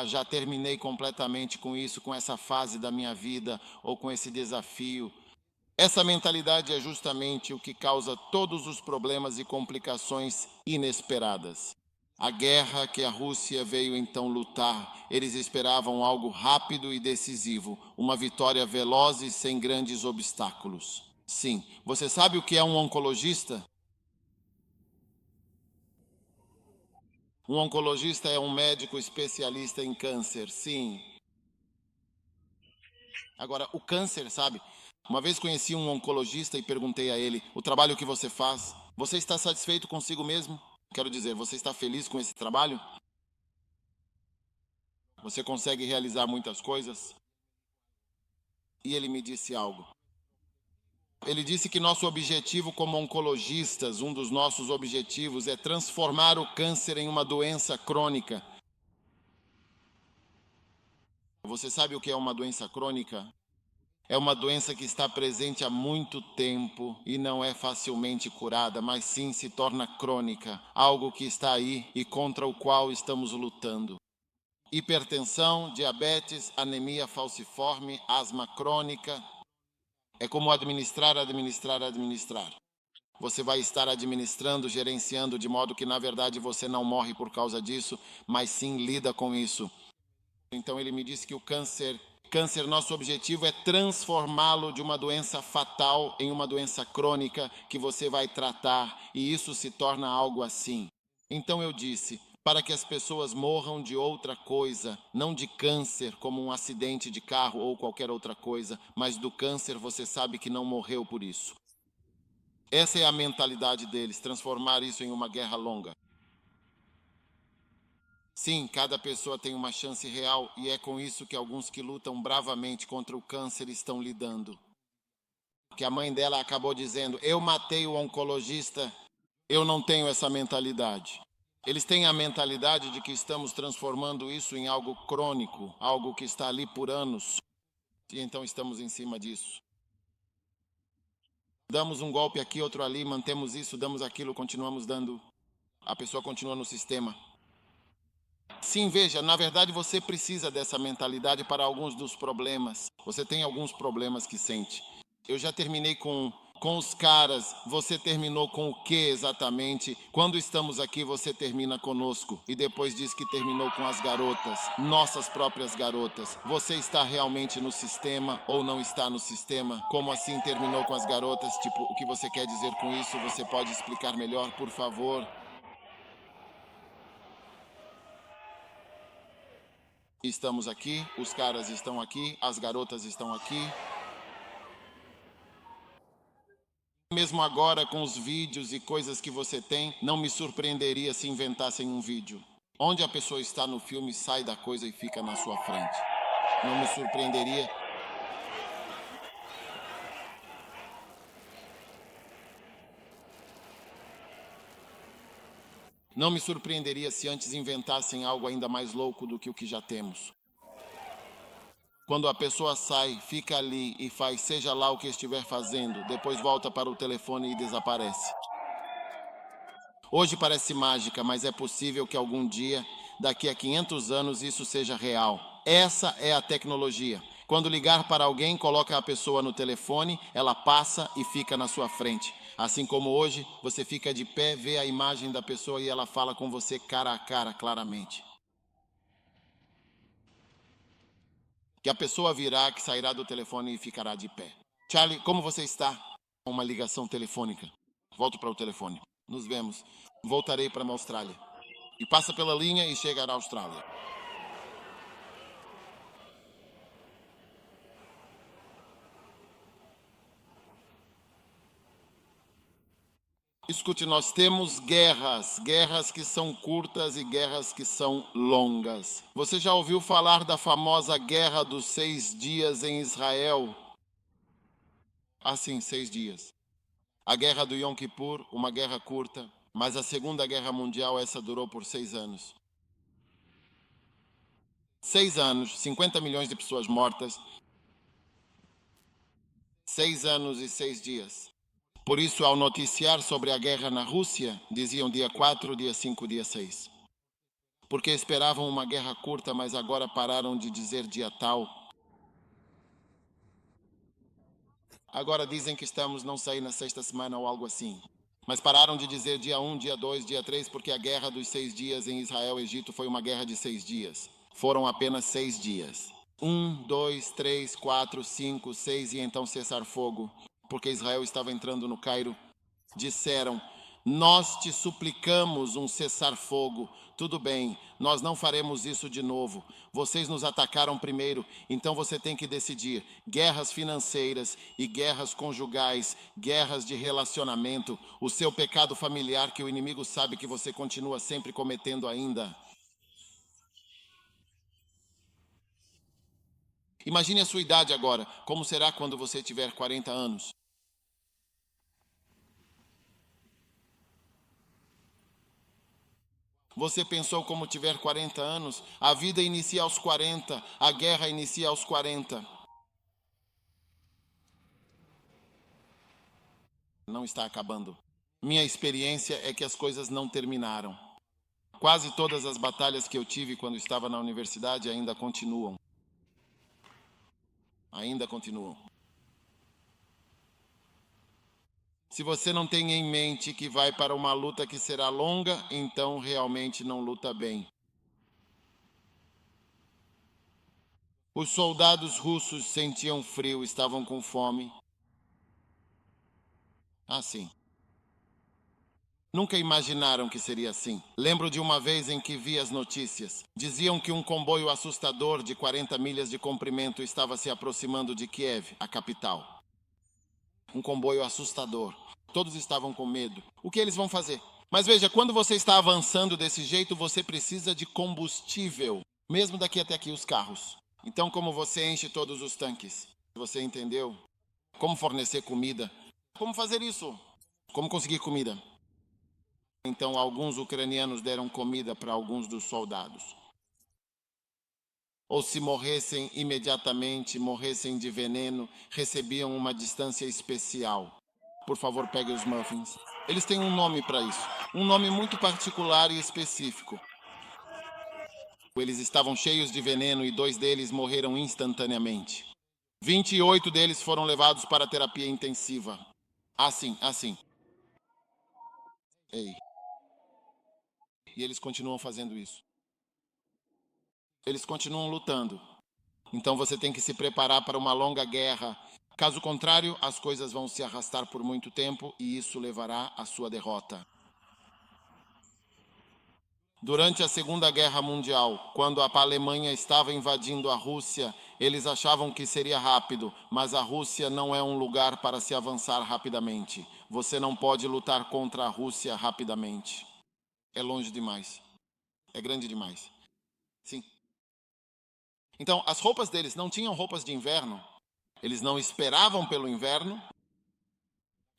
Speaker 1: já terminei completamente com isso, com essa fase da minha vida ou com esse desafio. Essa mentalidade é justamente o que causa todos os problemas e complicações inesperadas. A guerra que a Rússia veio então lutar, eles esperavam algo rápido e decisivo, uma vitória veloz e sem grandes obstáculos. Sim, você sabe o que é um oncologista? Um oncologista é um médico especialista em câncer, sim. Agora, o câncer, sabe? Uma vez conheci um oncologista e perguntei a ele: o trabalho que você faz, você está satisfeito consigo mesmo? Quero dizer, você está feliz com esse trabalho? Você consegue realizar muitas coisas? E ele me disse algo. Ele disse que nosso objetivo como oncologistas, um dos nossos objetivos é transformar o câncer em uma doença crônica. Você sabe o que é uma doença crônica? É uma doença que está presente há muito tempo e não é facilmente curada, mas sim se torna crônica, algo que está aí e contra o qual estamos lutando. Hipertensão, diabetes, anemia falciforme, asma crônica. É como administrar. Você vai estar administrando, gerenciando, de modo que, na verdade, você não morre por causa disso, mas sim lida com isso. Então ele me disse que o câncer, nosso objetivo é transformá-lo de uma doença fatal em uma doença crônica que você vai tratar, e isso se torna algo assim. Então eu disse, para que as pessoas morram de outra coisa, não de câncer, como um acidente de carro ou qualquer outra coisa, mas do câncer você sabe que não morreu por isso. Essa é a mentalidade deles, transformar isso em uma guerra longa. Sim, cada pessoa tem uma chance real e é com isso que alguns que lutam bravamente contra o câncer estão lidando. Que a mãe dela acabou dizendo: eu matei o oncologista, eu não tenho essa mentalidade. Eles têm a mentalidade de que estamos transformando isso em algo crônico, algo que está ali por anos, e então estamos em cima disso. Damos um golpe aqui, outro ali, mantemos isso, damos aquilo, continuamos dando. A pessoa continua no sistema. Sim, veja, na verdade você precisa dessa mentalidade para alguns dos problemas. Você tem alguns problemas que sente. Eu já terminei com os caras, você terminou com o que exatamente? Quando estamos aqui, você termina conosco e depois diz que terminou com as garotas, nossas próprias garotas. Você está realmente no sistema ou não está no sistema? Como assim terminou com as garotas? Tipo, o que você quer dizer com isso? Você pode explicar melhor, por favor? Estamos aqui, os caras estão aqui, as garotas estão aqui. Mesmo agora com os vídeos e coisas que você tem, não me surpreenderia se inventassem um vídeo. Onde a pessoa está no filme, sai da coisa e fica na sua frente. Não me surpreenderia. Não me surpreenderia se antes inventassem algo ainda mais louco do que o que já temos. Quando a pessoa sai, fica ali e faz seja lá o que estiver fazendo, depois volta para o telefone e desaparece. Hoje parece mágica, mas é possível que algum dia, daqui a 500 anos, isso seja real. Essa é a tecnologia. Quando ligar para alguém, coloca a pessoa no telefone, ela passa e fica na sua frente. Assim como hoje, você fica de pé, vê a imagem da pessoa e ela fala com você cara a cara, claramente. Que a pessoa virá, que sairá do telefone e ficará de pé. Charlie, como você está? Uma ligação telefônica. Volto para o telefone. Nos vemos. Voltarei para a Austrália. E passa pela linha e chega à Austrália. Escute, nós temos guerras que são curtas e guerras que são longas. Você já ouviu falar da famosa Guerra dos 6 dias em Israel? Assim, 6 dias. A Guerra do Yom Kippur, uma guerra curta, mas a Segunda Guerra Mundial, essa durou por 6 anos. 6 anos, 50 milhões de pessoas mortas. 6 anos e 6 dias. Por isso, ao noticiar sobre a guerra na Rússia, diziam dia 4, dia 5, dia 6. Porque esperavam uma guerra curta, mas agora pararam de dizer dia tal. Agora dizem que estamos não sair na sexta semana ou algo assim. Mas pararam de dizer dia 1, dia 2, dia 3, porque a guerra dos 6 dias em Israel e Egito foi uma guerra de 6 dias. Foram apenas 6 dias. 1, 2, 3, 4, 5, 6 e então cessar fogo. Porque Israel estava entrando no Cairo. Disseram, Nós te suplicamos um cessar-fogo. Tudo bem, nós não faremos isso de novo. Vocês nos atacaram primeiro, então você tem que decidir: guerras financeiras e guerras conjugais, guerras de relacionamento, o seu pecado familiar que o inimigo sabe que você continua sempre cometendo ainda. Imagine a sua idade agora. Como será quando você tiver 40 anos? Você pensou como tiver 40 anos? A vida inicia aos 40, a guerra inicia aos 40. Não está acabando. Minha experiência é que as coisas não terminaram. Quase todas as batalhas que eu tive quando estava na universidade ainda continuam. Ainda continuam. Se você não tem em mente que vai para uma luta que será longa, então realmente não luta bem. Os soldados russos sentiam frio, estavam com fome. Sim. Nunca imaginaram que seria assim. Lembro de uma vez em que vi as notícias. Diziam que um comboio assustador de 40 milhas de comprimento estava se aproximando de Kiev, a capital. Um comboio assustador. Todos estavam com medo. O que eles vão fazer? Mas veja, quando você está avançando desse jeito, você precisa de combustível. Mesmo daqui até aqui, os carros. Então, como você enche todos os tanques? Você entendeu? Como fornecer comida? Como fazer isso? Como conseguir comida? Então, alguns ucranianos deram comida para alguns dos soldados. Ou se morressem imediatamente, morressem de veneno, recebiam uma distância especial. Por favor, pegue os muffins. Eles têm um nome para isso. Um nome muito particular e específico. Eles estavam cheios de veneno e 2 deles morreram instantaneamente. 28 deles foram levados para a terapia intensiva. Assim. Ei. E eles continuam fazendo isso. Eles continuam lutando. Então você tem que se preparar para uma longa guerra. Caso contrário, as coisas vão se arrastar por muito tempo e isso levará à sua derrota. Durante a Segunda Guerra Mundial, quando a Alemanha estava invadindo a Rússia, eles achavam que seria rápido, mas a Rússia não é um lugar para se avançar rapidamente. Você não pode lutar contra a Rússia rapidamente. É longe demais. É grande demais. Sim. Então, as roupas deles não tinham roupas de inverno. Eles não esperavam pelo inverno.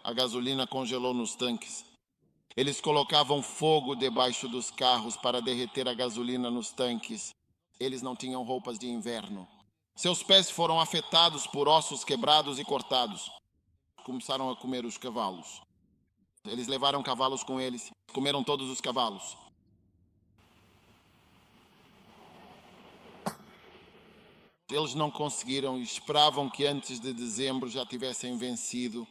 Speaker 1: A gasolina congelou nos tanques. Eles colocavam fogo debaixo dos carros para derreter a gasolina nos tanques. Eles não tinham roupas de inverno. Seus pés foram afetados por ossos quebrados e cortados. Começaram a comer os cavalos. Eles levaram cavalos com eles. Comeram todos os cavalos. Eles não conseguiram, esperavam que antes de dezembro já tivessem vencido.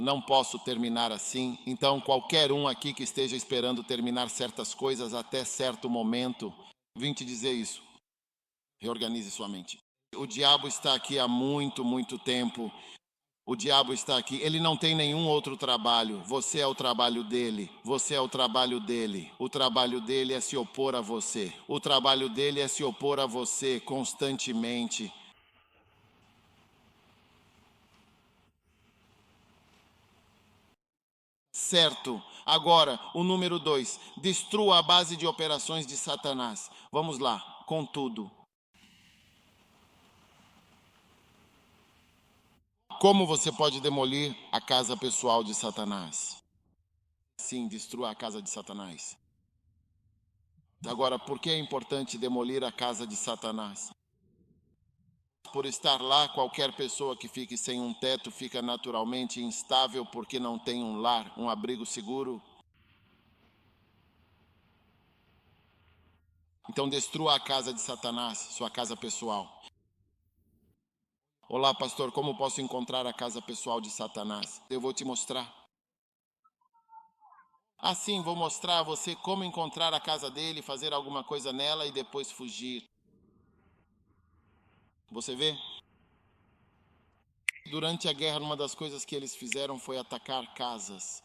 Speaker 1: Não posso terminar assim. Então, qualquer um aqui que esteja esperando terminar certas coisas até certo momento, vim te dizer isso. Reorganize sua mente. O diabo está aqui há muito tempo. O diabo está aqui. Ele não tem nenhum outro trabalho. Você é o trabalho dele. Você é o trabalho dele. O trabalho dele é se opor a você. O trabalho dele é se opor a você constantemente. Certo. Agora, o número 2. Destrua a base de operações de Satanás. Vamos lá. Contudo, como você pode demolir a casa pessoal de Satanás? Sim, destrua a casa de Satanás. Agora, por que é importante demolir a casa de Satanás? Por estar lá, qualquer pessoa que fique sem um teto fica naturalmente instável porque não tem um lar, um abrigo seguro. Então destrua a casa de Satanás, sua casa pessoal. Olá, pastor, como posso encontrar a casa pessoal de Satanás? Eu vou te mostrar. Assim, vou mostrar a você como encontrar a casa dele, fazer alguma coisa nela e depois fugir. Você vê? Durante a guerra, uma das coisas que eles fizeram foi atacar casas.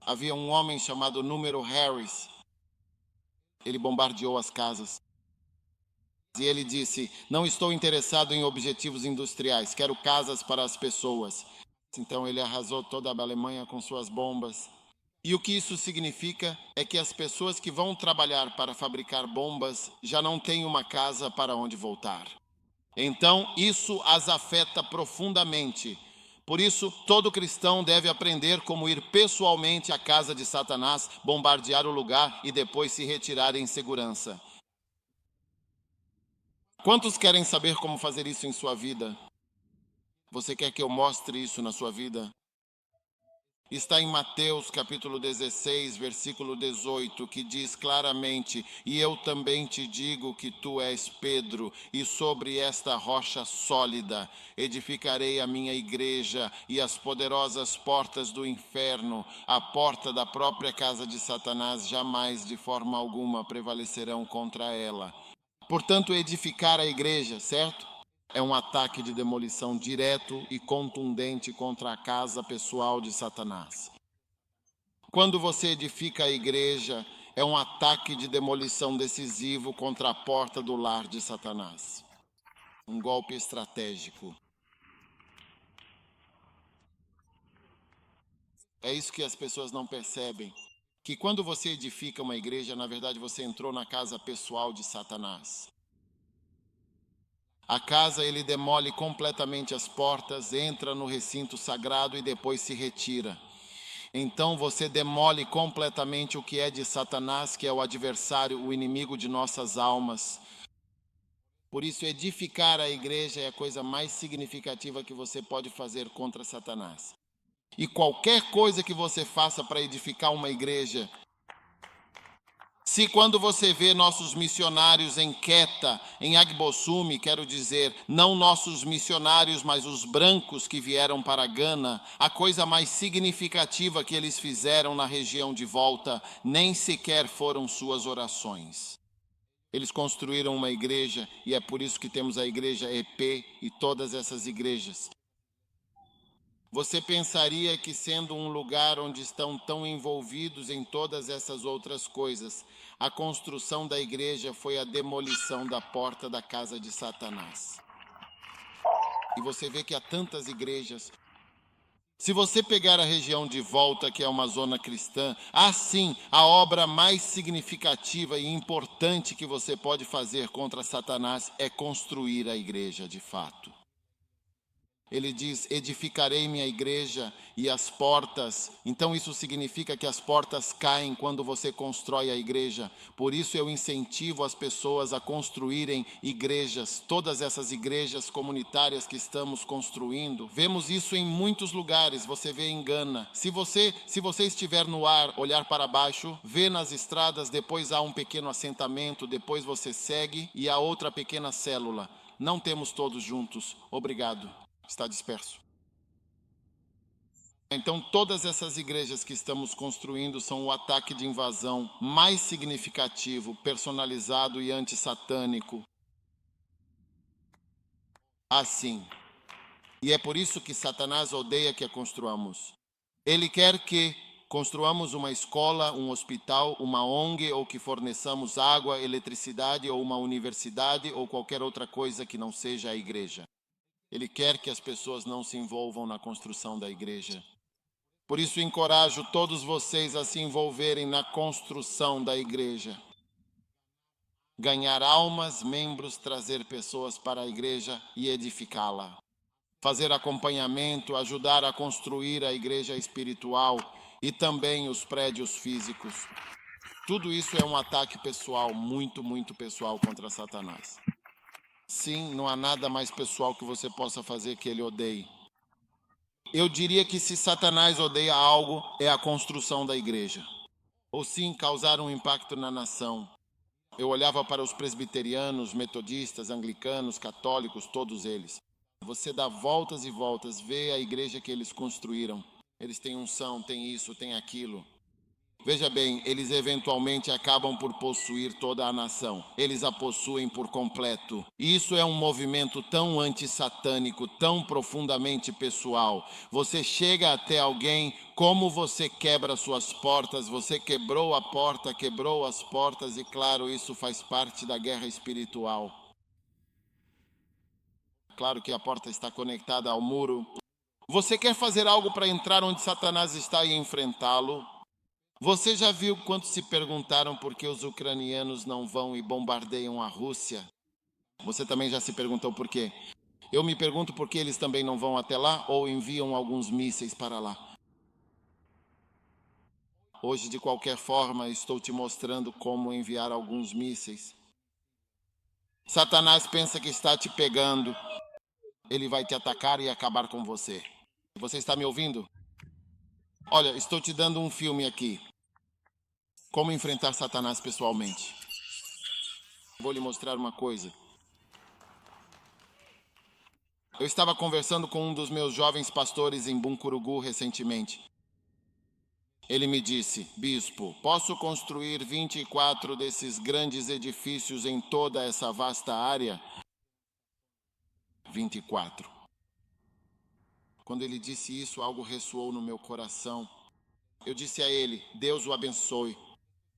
Speaker 1: Havia um homem chamado Número Harris. Ele bombardeou as casas. E ele disse: não estou interessado em objetivos industriais, quero casas para as pessoas. Então ele arrasou toda a Alemanha com suas bombas. E o que isso significa é que as pessoas que vão trabalhar para fabricar bombas já não têm uma casa para onde voltar. Então isso as afeta profundamente. Por isso, todo cristão deve aprender como ir pessoalmente à casa de Satanás, bombardear o lugar e depois se retirar em segurança. Quantos querem saber como fazer isso em sua vida? Você quer que eu mostre isso na sua vida? Está em Mateus capítulo 16, versículo 18, que diz claramente: e eu também te digo que tu és Pedro, e sobre esta rocha sólida edificarei a minha igreja, e as poderosas portas do inferno, a porta da própria casa de Satanás, jamais de forma alguma prevalecerão contra ela. Portanto, edificar a igreja, certo? É um ataque de demolição direto e contundente contra a casa pessoal de Satanás. Quando você edifica a igreja, é um ataque de demolição decisivo contra a porta do lar de Satanás. Um golpe estratégico. É isso que as pessoas não percebem. Que quando você edifica uma igreja, na verdade você entrou na casa pessoal de Satanás. A casa ele demole completamente as portas, entra no recinto sagrado e depois se retira. Então você demole completamente o que é de Satanás, que é o adversário, o inimigo de nossas almas. Por isso, edificar a igreja é a coisa mais significativa que você pode fazer contra Satanás. E qualquer coisa que você faça para edificar uma igreja, se quando você vê nossos missionários em Queta, em Agbosume, quero dizer, não nossos missionários, mas os brancos que vieram para Gana, a coisa mais significativa que eles fizeram na região de volta, nem sequer foram suas orações. Eles construíram uma igreja e é por isso que temos a igreja EP e todas essas igrejas. Você pensaria que, sendo um lugar onde estão tão envolvidos em todas essas outras coisas, a construção da igreja foi a demolição da porta da casa de Satanás. E você vê que há tantas igrejas. Se você pegar a região de volta, que é uma zona cristã, sim, a obra mais significativa e importante que você pode fazer contra Satanás é construir a igreja de fato. Ele diz: edificarei minha igreja e as portas. Então isso significa que as portas caem quando você constrói a igreja. Por isso eu incentivo as pessoas a construírem igrejas. Todas essas igrejas comunitárias que estamos construindo. Vemos isso em muitos lugares. Você vê em Gana. Se você estiver no ar, olhar para baixo, vê nas estradas, depois há um pequeno assentamento, depois você segue e há outra pequena célula. Não temos todos juntos. Obrigado. Está disperso. Então, todas essas igrejas que estamos construindo são o ataque de invasão mais significativo, personalizado e antissatânico. Assim. E é por isso que Satanás odeia que a construamos. Ele quer que construamos uma escola, um hospital, uma ONG, ou que forneçamos água, eletricidade, ou uma universidade, ou qualquer outra coisa que não seja a igreja. Ele quer que as pessoas não se envolvam na construção da igreja. Por isso, encorajo todos vocês a se envolverem na construção da igreja. Ganhar almas, membros, trazer pessoas para a igreja e edificá-la. Fazer acompanhamento, ajudar a construir a igreja espiritual e também os prédios físicos. Tudo isso é um ataque pessoal, muito, muito pessoal contra Satanás. Sim, não há nada mais pessoal que você possa fazer que ele odeie. Eu diria que se Satanás odeia algo, é a construção da igreja. Ou sim, causar um impacto na nação. Eu olhava para os presbiterianos, metodistas, anglicanos, católicos, todos eles. Você dá voltas e voltas, vê a igreja que eles construíram. Eles têm unção, têm isso, têm aquilo. Veja bem, eles eventualmente acabam por possuir toda a nação. Eles a possuem por completo. E isso é um movimento tão antissatânico, tão profundamente pessoal. Você chega até alguém, como você quebra suas portas, você quebrou a porta, quebrou as portas, e claro, isso faz parte da guerra espiritual. Claro que a porta está conectada ao muro. Você quer fazer algo para entrar onde Satanás está e enfrentá-lo? Você já viu quando se perguntaram por que os ucranianos não vão e bombardeiam a Rússia? Você também já se perguntou por quê? Eu me pergunto por que eles também não vão até lá ou enviam alguns mísseis para lá. Hoje, de qualquer forma, estou te mostrando como enviar alguns mísseis. Satanás pensa que está te pegando. Ele vai te atacar e acabar com você. Você está me ouvindo? Olha, estou te dando um filme aqui. Como enfrentar Satanás pessoalmente. Vou lhe mostrar uma coisa. Eu estava conversando com um dos meus jovens pastores em Buncurugu recentemente. Ele me disse: Bispo, posso construir 24 desses grandes edifícios em toda essa vasta área? 24. Quando ele disse isso, algo ressoou no meu coração. Eu disse a ele: Deus o abençoe.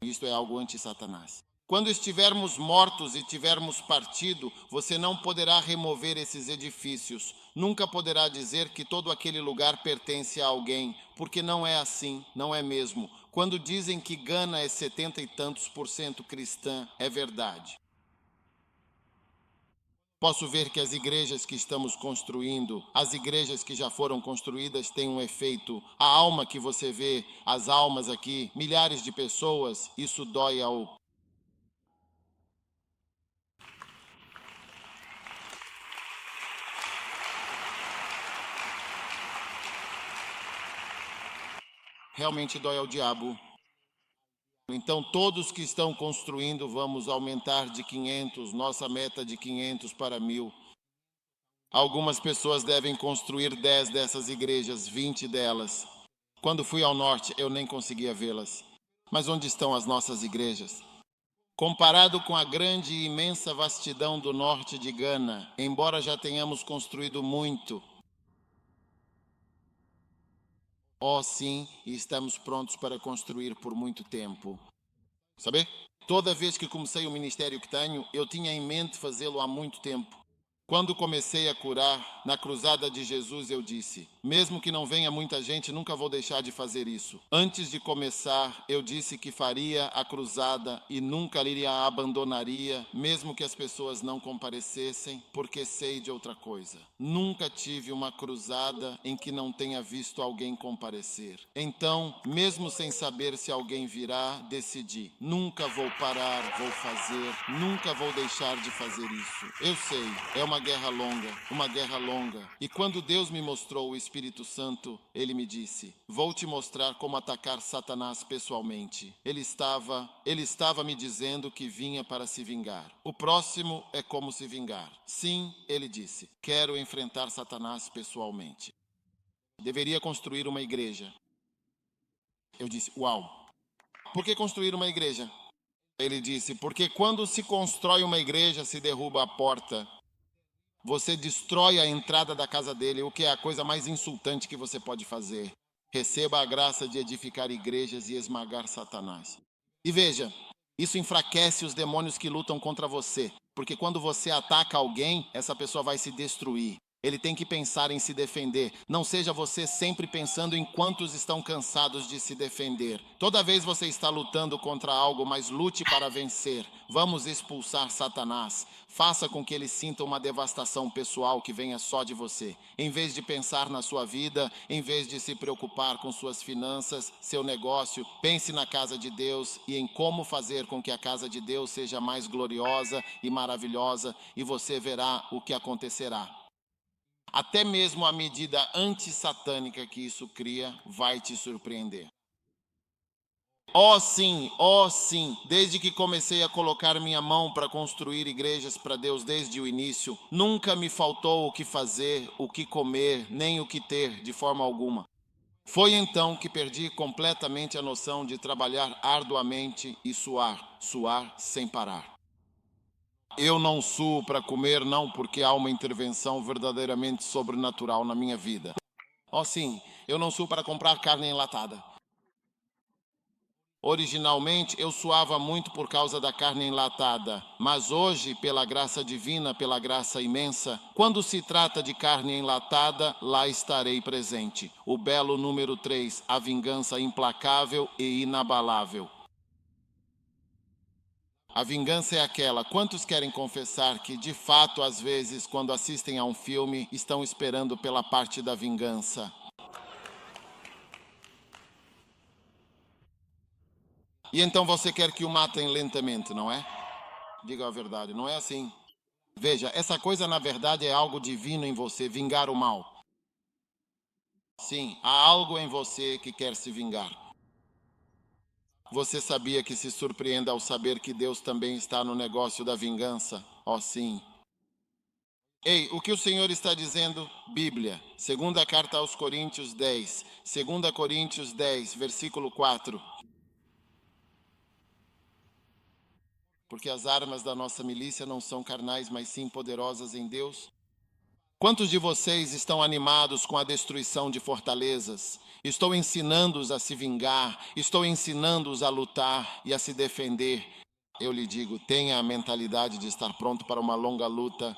Speaker 1: Isto é algo anti-Satanás. Quando estivermos mortos e tivermos partido, você não poderá remover esses edifícios. Nunca poderá dizer que todo aquele lugar pertence a alguém, porque não é assim, não é mesmo. Quando dizem que Gana é 70 e tantos % cristã, é verdade. Posso ver que as igrejas que estamos construindo, as igrejas que já foram construídas têm um efeito. A alma que você vê, as almas aqui, milhares de pessoas, isso dói ao... Realmente dói ao diabo. Então, todos que estão construindo, vamos aumentar de 500, nossa meta de 500 para 1000. Algumas pessoas devem construir 10 dessas igrejas, 20 delas. Quando fui ao norte, eu nem conseguia vê-las. Mas onde estão as nossas igrejas? Comparado com a grande e imensa vastidão do norte de Gana, embora já tenhamos construído muito, sim, e estamos prontos para construir por muito tempo. Sabe? Toda vez que comecei o ministério que tenho, eu tinha em mente fazê-lo há muito tempo. Quando comecei a curar, na cruzada de Jesus, eu disse: mesmo que não venha muita gente, nunca vou deixar de fazer isso. Antes de começar, eu disse que faria a cruzada e nunca lhe a abandonaria, mesmo que as pessoas não comparecessem, porque sei de outra coisa. Nunca tive uma cruzada em que não tenha visto alguém comparecer. Então, mesmo sem saber se alguém virá, decidi: nunca vou parar, vou fazer, nunca vou deixar de fazer isso. Eu sei, é uma guerra longa, uma guerra longa. E quando Deus me mostrou o Espírito Santo, ele me disse: vou te mostrar como atacar Satanás pessoalmente. Ele estava me dizendo que vinha para se vingar. O próximo é como se vingar. Sim, ele disse: quero enfrentar Satanás pessoalmente. Deveria construir uma igreja. Eu disse: uau. Por que construir uma igreja? Ele disse: porque quando se constrói uma igreja, se derruba a porta. Você destrói a entrada da casa dele, o que é a coisa mais insultante que você pode fazer. Receba a graça de edificar igrejas e esmagar Satanás. E veja, isso enfraquece os demônios que lutam contra você, porque quando você ataca alguém, essa pessoa vai se destruir. Ele tem que pensar em se defender. Não seja você sempre pensando em quantos estão cansados de se defender. Toda vez você está lutando contra algo, mas lute para vencer. Vamos expulsar Satanás. Faça com que ele sinta uma devastação pessoal que venha só de você. Em vez de pensar na sua vida, em vez de se preocupar com suas finanças, seu negócio, pense na casa de Deus e em como fazer com que a casa de Deus seja mais gloriosa e maravilhosa, e você verá o que acontecerá. Até mesmo a medida antissatânica que isso cria vai te surpreender. Oh sim, desde que comecei a colocar minha mão para construir igrejas para Deus desde o início, nunca me faltou o que fazer, o que comer, nem o que ter, de forma alguma. Foi então que perdi completamente a noção de trabalhar arduamente e suar sem parar. Eu não suo para comer, não porque há uma intervenção verdadeiramente sobrenatural na minha vida. Oh, sim, eu não suo para comprar carne enlatada. Originalmente eu suava muito por causa da carne enlatada, mas hoje, pela graça divina, pela graça imensa, quando se trata de carne enlatada, lá estarei presente. O belo número 3, a vingança implacável e inabalável. A vingança é aquela. Quantos querem confessar que, de fato, às vezes, quando assistem a um filme, estão esperando pela parte da vingança? E então você quer que o matem lentamente, não é? Diga a verdade, não é assim. Veja, essa coisa na verdade é algo divino em você, vingar o mal. Sim, há algo em você que quer se vingar. Você sabia que se surpreende ao saber que Deus também está no negócio da vingança? Oh, sim. Ei, o que o Senhor está dizendo? Bíblia, segunda carta aos Coríntios 10, 2 Coríntios 10, versículo 4. Porque as armas da nossa milícia não são carnais, mas sim poderosas em Deus. Quantos de vocês estão animados com a destruição de fortalezas? Estou ensinando-os a se vingar, estou ensinando-os a lutar e a se defender. Eu lhe digo, tenha a mentalidade de estar pronto para uma longa luta.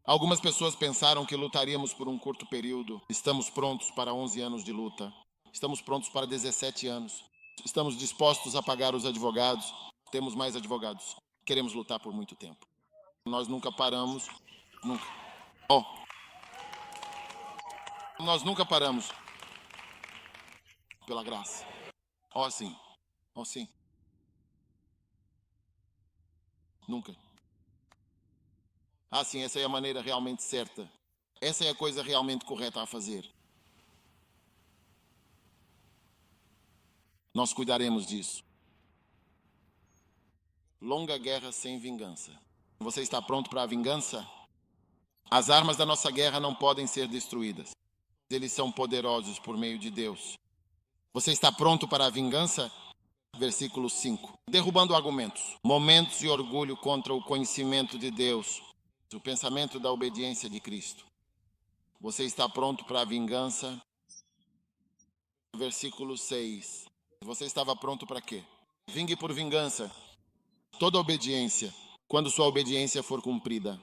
Speaker 1: Algumas pessoas pensaram que lutaríamos por um curto período. Estamos prontos para 11 anos de luta. Estamos prontos para 17 anos. Estamos dispostos a pagar os advogados. Temos mais advogados. Queremos lutar por muito tempo. Nós nunca paramos. Nunca. Oh, nós nunca paramos. Pela graça. Oh, sim. Oh, sim. Nunca. Ah, sim, essa é a maneira realmente certa. Essa é a coisa realmente correta a fazer. Nós cuidaremos disso. Longa guerra sem vingança. Você está pronto para a vingança? As armas da nossa guerra não podem ser destruídas. Eles são poderosos por meio de Deus. Você está pronto para a vingança? Versículo 5. Derrubando argumentos, momentos e orgulho contra o conhecimento de Deus. O pensamento da obediência de Cristo. Você está pronto para a vingança? Versículo 6. Você estava pronto para quê? Vingue por vingança. Toda obediência, quando sua obediência for cumprida.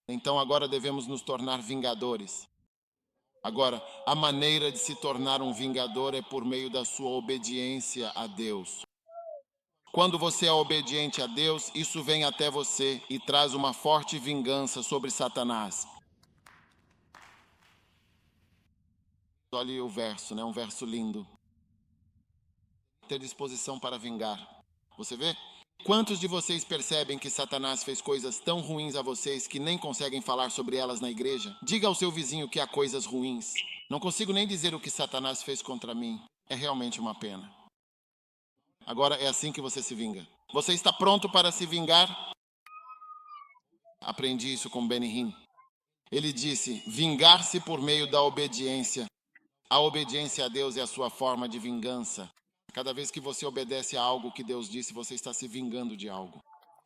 Speaker 1: Então agora devemos nos tornar vingadores. Agora, a maneira de se tornar um vingador é por meio da sua obediência a Deus. Quando você é obediente a Deus, isso vem até você e traz uma forte vingança sobre Satanás. Olha o verso, né? Um verso lindo. Ter disposição para vingar. Você vê? Quantos de vocês percebem que Satanás fez coisas tão ruins a vocês que nem conseguem falar sobre elas na igreja? Diga ao seu vizinho que há coisas ruins. Não consigo nem dizer o que Satanás fez contra mim. É realmente uma pena. Agora é assim que você se vinga. Você está pronto para se vingar? Aprendi isso com Benny Hinn. Ele disse: vingar-se por meio da obediência. A obediência a Deus é a sua forma de vingança. Cada vez que você obedece a algo que Deus disse, você está se vingando de algo.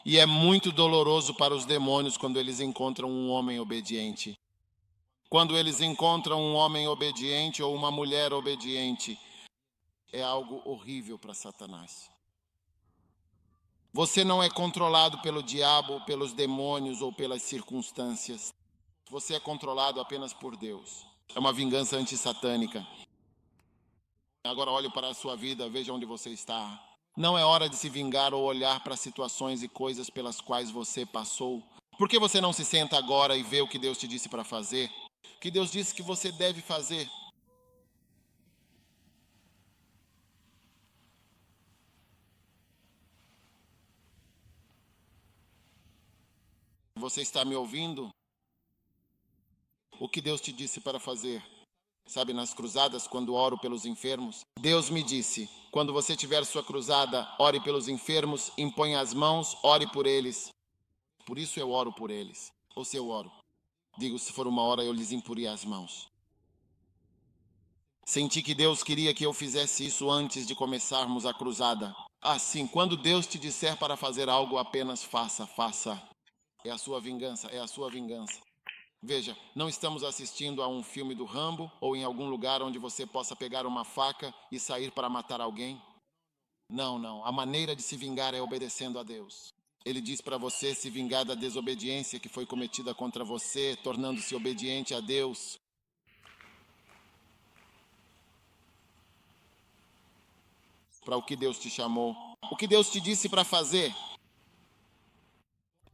Speaker 1: E é muito doloroso para os demônios quando eles encontram um homem obediente. Quando eles encontram um homem obediente ou uma mulher obediente, é algo horrível para Satanás. Você não é controlado pelo diabo, pelos demônios ou pelas circunstâncias. Você é controlado apenas por Deus. É uma vingança antissatânica. Agora olhe para a sua vida, veja onde você está. Não é hora de se vingar ou olhar para situações e coisas pelas quais você passou. Por que você não se senta agora e vê o que Deus te disse para fazer? O que Deus disse que você deve fazer? Você está me ouvindo? O que Deus te disse para fazer? Sabe, nas cruzadas, quando oro pelos enfermos, Deus me disse: quando você tiver sua cruzada, ore pelos enfermos, imponha as mãos, ore por eles. Por isso eu oro por eles. Ou se eu oro. Digo, se for 1 hora, eu lhes imporia as mãos. Senti que Deus queria que eu fizesse isso antes de começarmos a cruzada. Assim, quando Deus te disser para fazer algo, apenas faça, faça. É a sua vingança, é a sua vingança. Veja, não estamos assistindo a um filme do Rambo ou em algum lugar onde você possa pegar uma faca e sair para matar alguém. Não, não. A maneira de se vingar é obedecendo a Deus. Ele diz para você se vingar da desobediência que foi cometida contra você, tornando-se obediente a Deus. Para o que Deus te chamou. O que Deus te disse para fazer.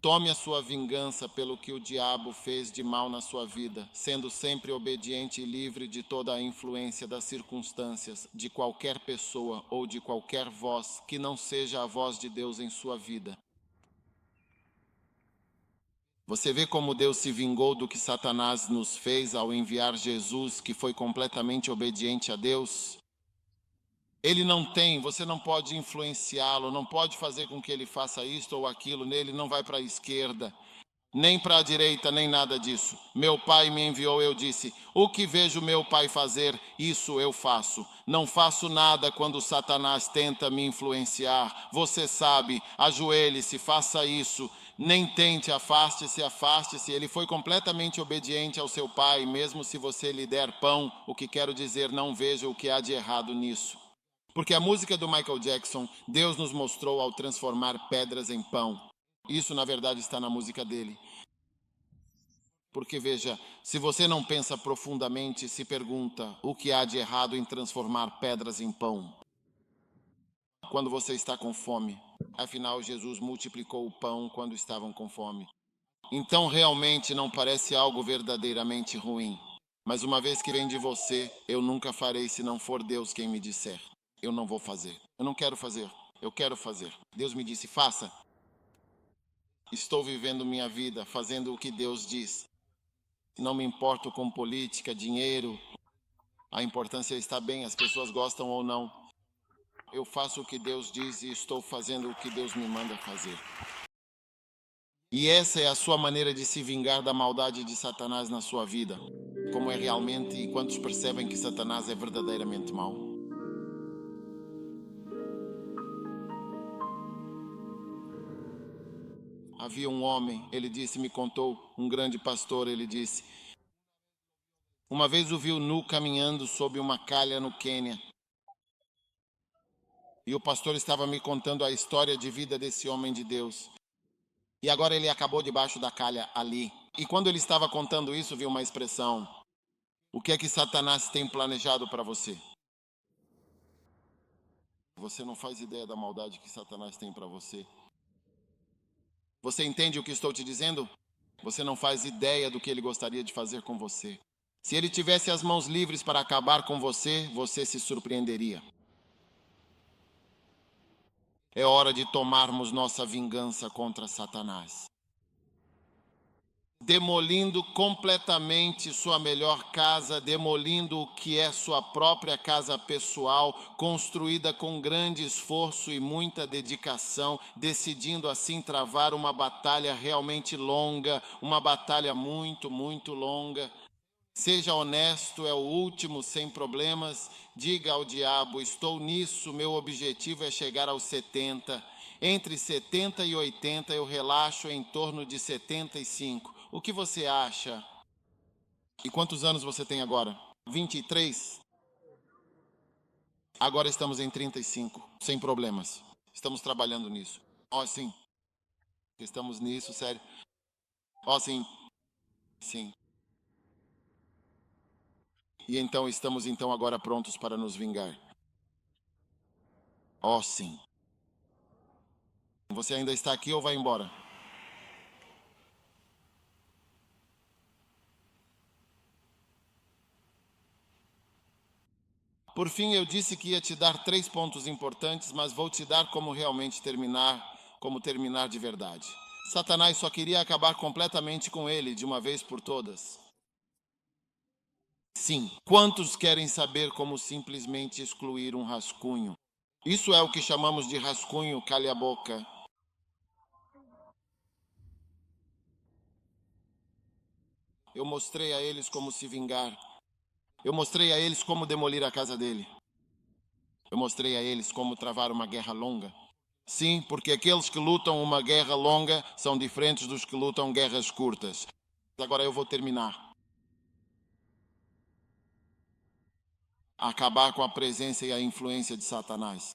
Speaker 1: Tome a sua vingança pelo que o diabo fez de mal na sua vida, sendo sempre obediente e livre de toda a influência das circunstâncias, de qualquer pessoa ou de qualquer voz que não seja a voz de Deus em sua vida. Você vê como Deus se vingou do que Satanás nos fez ao enviar Jesus, que foi completamente obediente a Deus? Ele não tem, você não pode influenciá-lo, não pode fazer com que ele faça isto ou aquilo, nele não vai para a esquerda, nem para a direita, nem nada disso. Meu pai me enviou, eu disse, o que vejo meu pai fazer, isso eu faço. Não faço nada quando Satanás tenta me influenciar. Você sabe, ajoelhe-se, faça isso. Nem tente, afaste-se, afaste-se. Ele foi completamente obediente ao seu pai, mesmo se você lhe der pão, o que quero dizer, não veja o que há de errado nisso. Porque a música do Michael Jackson, Deus nos mostrou ao transformar pedras em pão. Isso, na verdade, está na música dele. Porque, veja, se você não pensa profundamente, se pergunta o que há de errado em transformar pedras em pão. Quando você está com fome. Afinal, Jesus multiplicou o pão quando estavam com fome. Então, realmente não parece algo verdadeiramente ruim. Mas uma vez que vem de você, eu nunca farei se não for Deus quem me disser. Eu não vou fazer. Eu não quero fazer. Eu quero fazer. Deus me disse, faça. Estou vivendo minha vida, fazendo o que Deus diz. Não me importo com política, dinheiro. A importância é estar bem, as pessoas gostam ou não. Eu faço o que Deus diz e estou fazendo o que Deus me manda fazer. E essa é a sua maneira de se vingar da maldade de Satanás na sua vida. Como é realmente e quantos percebem que Satanás é verdadeiramente mau? Havia um homem, ele disse, me contou, um grande pastor, ele disse, uma vez o viu nu caminhando sob uma calha no Quênia. E o pastor estava me contando a história de vida desse homem de Deus. E agora ele acabou debaixo da calha ali. E quando ele estava contando isso, viu uma expressão. O que é que Satanás tem planejado para você? Você não faz ideia da maldade que Satanás tem para você. Você entende o que estou te dizendo? Você não faz ideia do que ele gostaria de fazer com você. Se ele tivesse as mãos livres para acabar com você, você se surpreenderia. É hora de tomarmos nossa vingança contra Satanás. Demolindo completamente sua melhor casa, demolindo o que é sua própria casa pessoal, construída com grande esforço e muita dedicação, decidindo assim travar uma batalha realmente longa, uma batalha muito, muito longa. Seja honesto, é o último, sem problemas. Diga ao diabo, estou nisso, meu objetivo é chegar aos 70. Entre 70 e 80 eu relaxo em torno de 75. O que você acha? E quantos anos você tem agora? 23? Agora estamos em 35, sem problemas. Estamos trabalhando nisso. Ó, sim. Estamos nisso, sério. Ó, sim. Sim. E então estamos agora prontos para nos vingar. Ó, sim. Você ainda está aqui ou vai embora? Por fim, eu disse que ia te dar 3 pontos importantes, mas vou te dar como realmente terminar, como terminar de verdade. Satanás só queria acabar completamente com ele, de uma vez por todas. Sim, quantos querem saber como simplesmente excluir um rascunho? Isso é o que chamamos de rascunho, calha a boca. Eu mostrei a eles como se vingar. Eu mostrei a eles como demolir a casa dele. Eu mostrei a eles como travar uma guerra longa. Sim, porque aqueles que lutam uma guerra longa são diferentes dos que lutam guerras curtas. Agora eu vou terminar. Acabar com a presença e a influência de Satanás.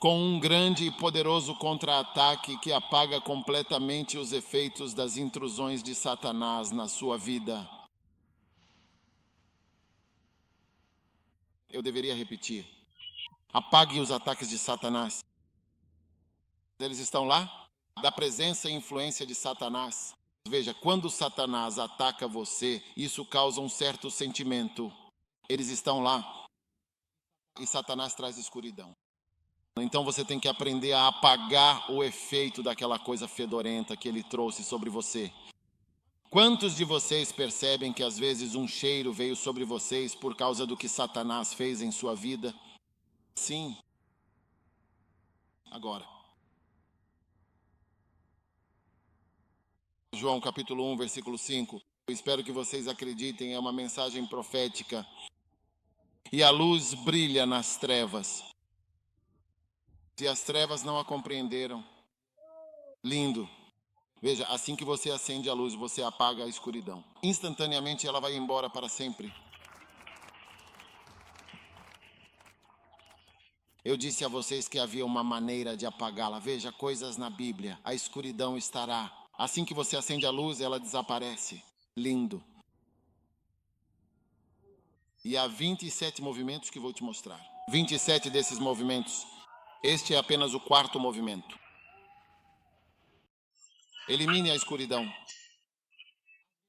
Speaker 1: Com um grande e poderoso contra-ataque que apaga completamente os efeitos das intrusões de Satanás na sua vida. Eu deveria repetir. Apague os ataques de Satanás. Eles estão lá? Da presença e influência de Satanás. Veja, quando Satanás ataca você, isso causa um certo sentimento. Eles estão lá. E Satanás traz escuridão. Então você tem que aprender a apagar o efeito daquela coisa fedorenta que ele trouxe sobre você. Quantos de vocês percebem que às vezes um cheiro veio sobre vocês por causa do que Satanás fez em sua vida? Sim. Agora. João capítulo 1, versículo 5. Eu espero que vocês acreditem, é uma mensagem profética. E a luz brilha nas trevas. Se as trevas não a compreenderam, lindo. Veja, assim que você acende a luz, você apaga a escuridão. Instantaneamente ela vai embora para sempre. Eu disse a vocês que havia uma maneira de apagá-la. Veja, coisas na Bíblia. A escuridão estará. Assim que você acende a luz, ela desaparece. Lindo. E há 27 movimentos que vou te mostrar. 27 desses movimentos. Este é apenas o quarto movimento. Elimine a escuridão.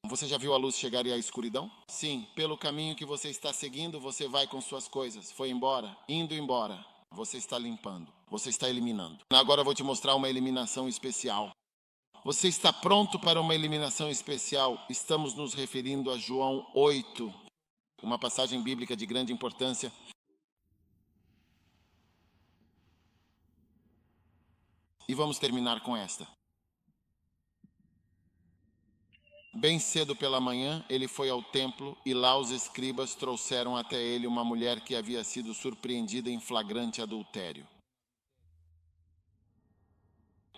Speaker 1: Você já viu a luz chegar e a escuridão? Sim, pelo caminho que você está seguindo, você vai com suas coisas. Foi embora, indo embora. Você está limpando, você está eliminando. Agora eu vou te mostrar uma eliminação especial. Você está pronto para uma eliminação especial? Estamos nos referindo a João 8, uma passagem bíblica de grande importância. E vamos terminar com esta. Bem cedo pela manhã, ele foi ao templo e lá os escribas trouxeram até ele uma mulher que havia sido surpreendida em flagrante adultério.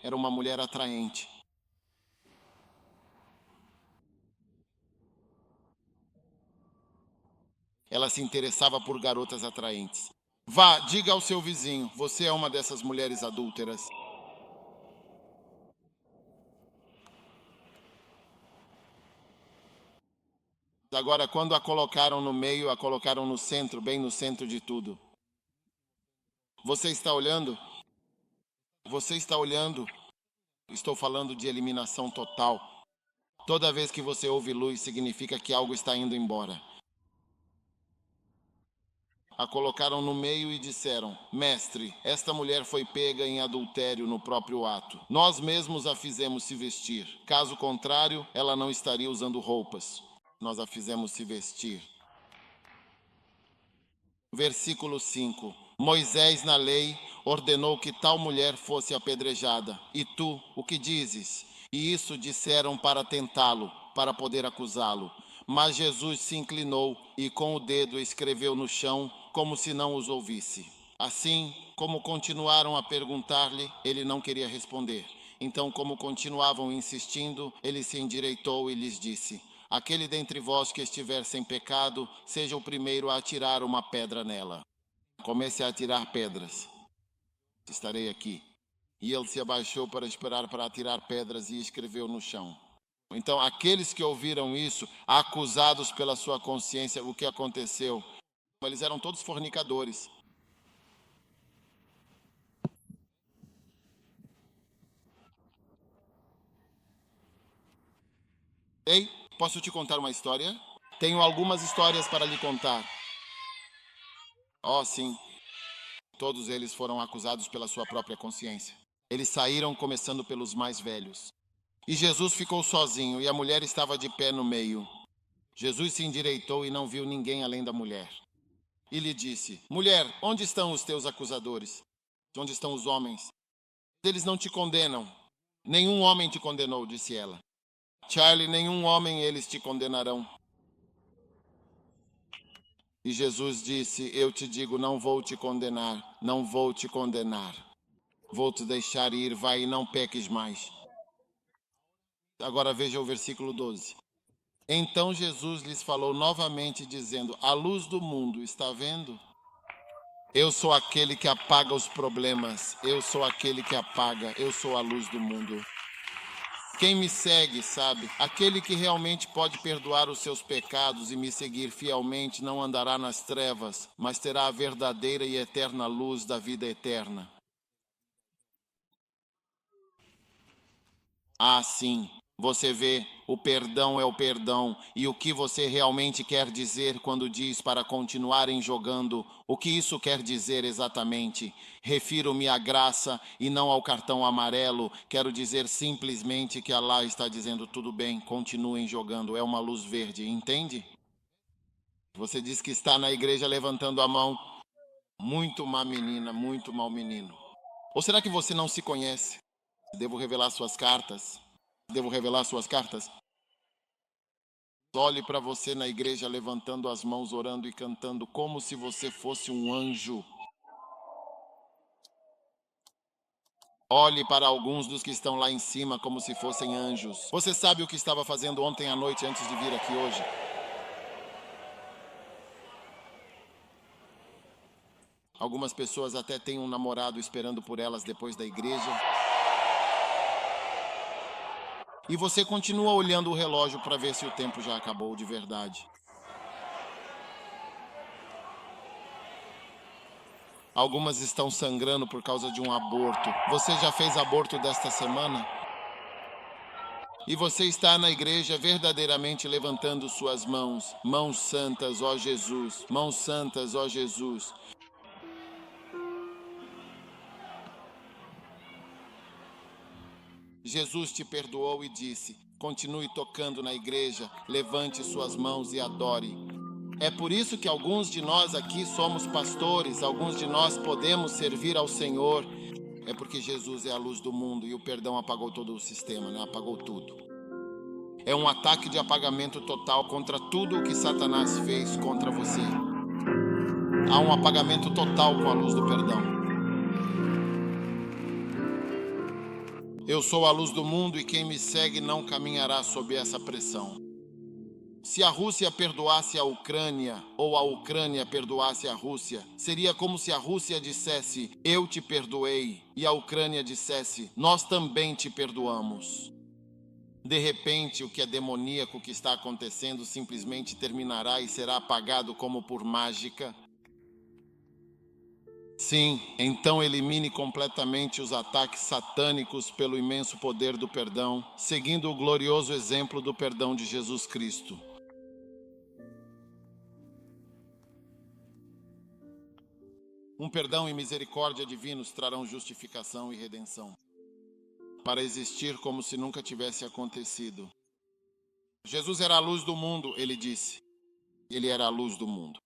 Speaker 1: Era uma mulher atraente. Ela se interessava por garotas atraentes. Vá, diga ao seu vizinho, você é uma dessas mulheres adúlteras. Agora, quando a colocaram no meio, a colocaram no centro, bem no centro de tudo. Você está olhando? Você está olhando? Estou falando de eliminação total. Toda vez que você ouve luz, significa que algo está indo embora. A colocaram no meio e disseram: Mestre, esta mulher foi pega em adultério no próprio ato. Nós mesmos a fizemos se vestir. Caso contrário, ela não estaria usando roupas. Nós a fizemos se vestir. Versículo 5. Moisés, na lei, ordenou que tal mulher fosse apedrejada. E tu, o que dizes? E isso disseram para tentá-lo, para poder acusá-lo. Mas Jesus se inclinou e com o dedo escreveu no chão, como se não os ouvisse. Assim, como continuaram a perguntar-lhe, ele não queria responder. Então, como continuavam insistindo, ele se endireitou e lhes disse: Aquele dentre vós que estiver sem pecado, seja o primeiro a atirar uma pedra nela. Comece a atirar pedras. Estarei aqui. E ele se abaixou para esperar para atirar pedras e escreveu no chão. Então, aqueles que ouviram isso, acusados pela sua consciência, o que aconteceu? Eles eram todos fornicadores. Ei, posso te contar uma história? Tenho algumas histórias para lhe contar. Oh, sim. Todos eles foram acusados pela sua própria consciência. Eles saíram começando pelos mais velhos. E Jesus ficou sozinho e a mulher estava de pé no meio. Jesus se endireitou e não viu ninguém além da mulher. E lhe disse: Mulher, onde estão os teus acusadores? Onde estão os homens? Eles não te condenam. Nenhum homem te condenou, disse ela. Charlie, nenhum homem eles te condenarão. E Jesus disse, eu te digo, não vou te condenar, não vou te condenar. Vou te deixar ir, vai e não peques mais. Agora veja o versículo 12. Então Jesus lhes falou novamente, dizendo, a luz do mundo, está vendo? Eu sou aquele que apaga os problemas, eu sou aquele que apaga, eu sou a luz do mundo. Quem me segue, sabe, aquele que realmente pode perdoar os seus pecados e me seguir fielmente não andará nas trevas, mas terá a verdadeira e eterna luz da vida eterna. Ah, sim. Você vê, o perdão é o perdão, e o que você realmente quer dizer quando diz para continuarem jogando, o que isso quer dizer exatamente? Refiro-me à graça e não ao cartão amarelo, quero dizer simplesmente que Allah está dizendo tudo bem, continuem jogando, é uma luz verde, entende? Você diz que está na igreja levantando a mão, muito má menina, muito mau menino. Ou será que você não se conhece? Devo revelar suas cartas? Devo revelar suas cartas? Olhe para você na igreja levantando as mãos, orando e cantando como se você fosse um anjo. Olhe para alguns dos que estão lá em cima como se fossem anjos. Você sabe o que estava fazendo ontem à noite antes de vir aqui hoje? Algumas pessoas até têm um namorado esperando por elas depois da igreja. E você continua olhando o relógio para ver se o tempo já acabou de verdade. Algumas estão sangrando por causa de um aborto. Você já fez aborto desta semana? E você está na igreja verdadeiramente levantando suas mãos. Mãos santas, ó Jesus. Mãos santas, ó Jesus. Jesus te perdoou e disse, continue tocando na igreja, levante suas mãos e adore. É por isso que alguns de nós aqui somos pastores, alguns de nós podemos servir ao Senhor. É porque Jesus é a luz do mundo e o perdão apagou todo o sistema, né? Apagou tudo. É um ataque de apagamento total contra tudo o que Satanás fez contra você. Há um apagamento total com a luz do perdão. Eu sou a luz do mundo e quem me segue não caminhará sob essa pressão. Se a Rússia perdoasse a Ucrânia ou a Ucrânia perdoasse a Rússia, seria como se a Rússia dissesse, eu te perdoei, e a Ucrânia dissesse, nós também te perdoamos. De repente, o que é demoníaco que está acontecendo simplesmente terminará e será apagado como por mágica. Sim, então elimine completamente os ataques satânicos pelo imenso poder do perdão, seguindo o glorioso exemplo do perdão de Jesus Cristo. Um perdão e misericórdia divinos trarão justificação e redenção, para existir como se nunca tivesse acontecido. Jesus era a luz do mundo, ele disse. Ele era a luz do mundo.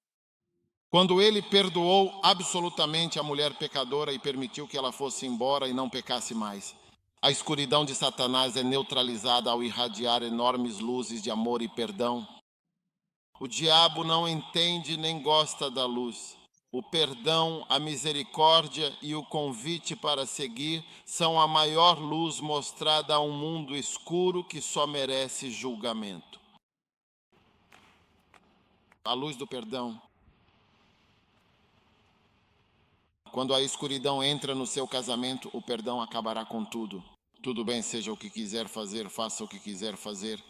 Speaker 1: Quando ele perdoou absolutamente a mulher pecadora e permitiu que ela fosse embora e não pecasse mais, a escuridão de Satanás é neutralizada ao irradiar enormes luzes de amor e perdão. O diabo não entende nem gosta da luz. O perdão, a misericórdia e o convite para seguir são a maior luz mostrada a um mundo escuro que só merece julgamento. A luz do perdão. Quando a escuridão entra no seu casamento, o perdão acabará com tudo. Tudo bem, seja o que quiser fazer, faça o que quiser fazer.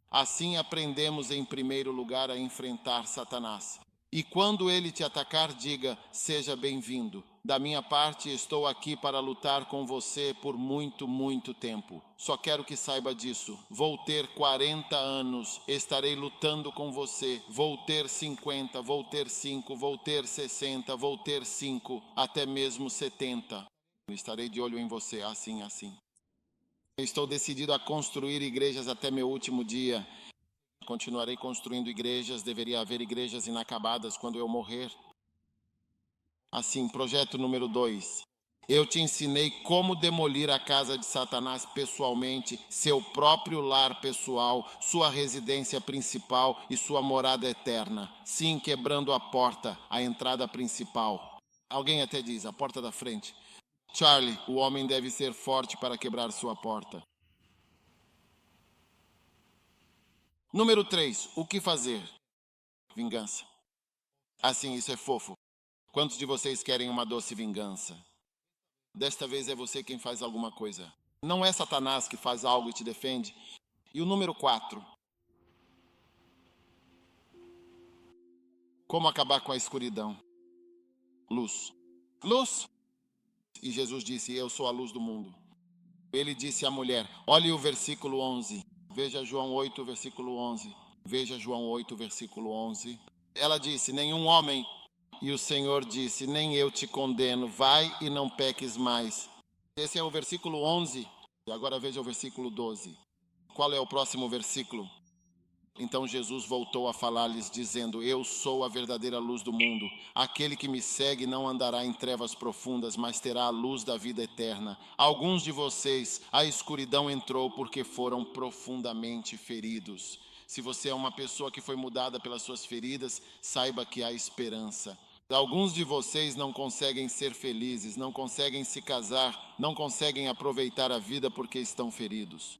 Speaker 1: Assim aprendemos em primeiro lugar a enfrentar Satanás. E quando ele te atacar, diga, seja bem-vindo. Da minha parte, estou aqui para lutar com você por muito, muito tempo. Só quero que saiba disso. Vou ter 40 anos, estarei lutando com você. Vou ter 50, vou ter 5, vou ter 60, vou ter 5, até mesmo 70. Estarei de olho em você, assim, assim. Estou decidido a construir igrejas até meu último dia. Continuarei construindo igrejas, deveria haver igrejas inacabadas quando eu morrer. Assim, projeto número 2. Eu te ensinei como demolir a casa de Satanás pessoalmente, seu próprio lar pessoal, sua residência principal e sua morada eterna. Sim, quebrando a porta, a entrada principal. Alguém até diz, a porta da frente. Charlie, o homem deve ser forte para quebrar sua porta. Número 3, o que fazer? Vingança. Assim, isso é fofo. Quantos de vocês querem uma doce vingança? Desta vez é você quem faz alguma coisa. Não é Satanás que faz algo e te defende. E o número 4. Como acabar com a escuridão? Luz. Luz. E Jesus disse, eu sou a luz do mundo. Ele disse à mulher, olhe o versículo 11. Veja João 8, versículo 11. Veja João 8, versículo 11. Ela disse, nenhum homem. E o Senhor disse, nem eu te condeno, vai e não peques mais. Esse é o versículo 11. E agora veja o versículo 12. Qual é o próximo versículo? Então Jesus voltou a falar-lhes, dizendo, eu sou a verdadeira luz do mundo. Aquele que me segue não andará em trevas profundas, mas terá a luz da vida eterna. Alguns de vocês, a escuridão entrou porque foram profundamente feridos. Se você é uma pessoa que foi mudada pelas suas feridas, saiba que há esperança. Alguns de vocês não conseguem ser felizes, não conseguem se casar, não conseguem aproveitar a vida porque estão feridos.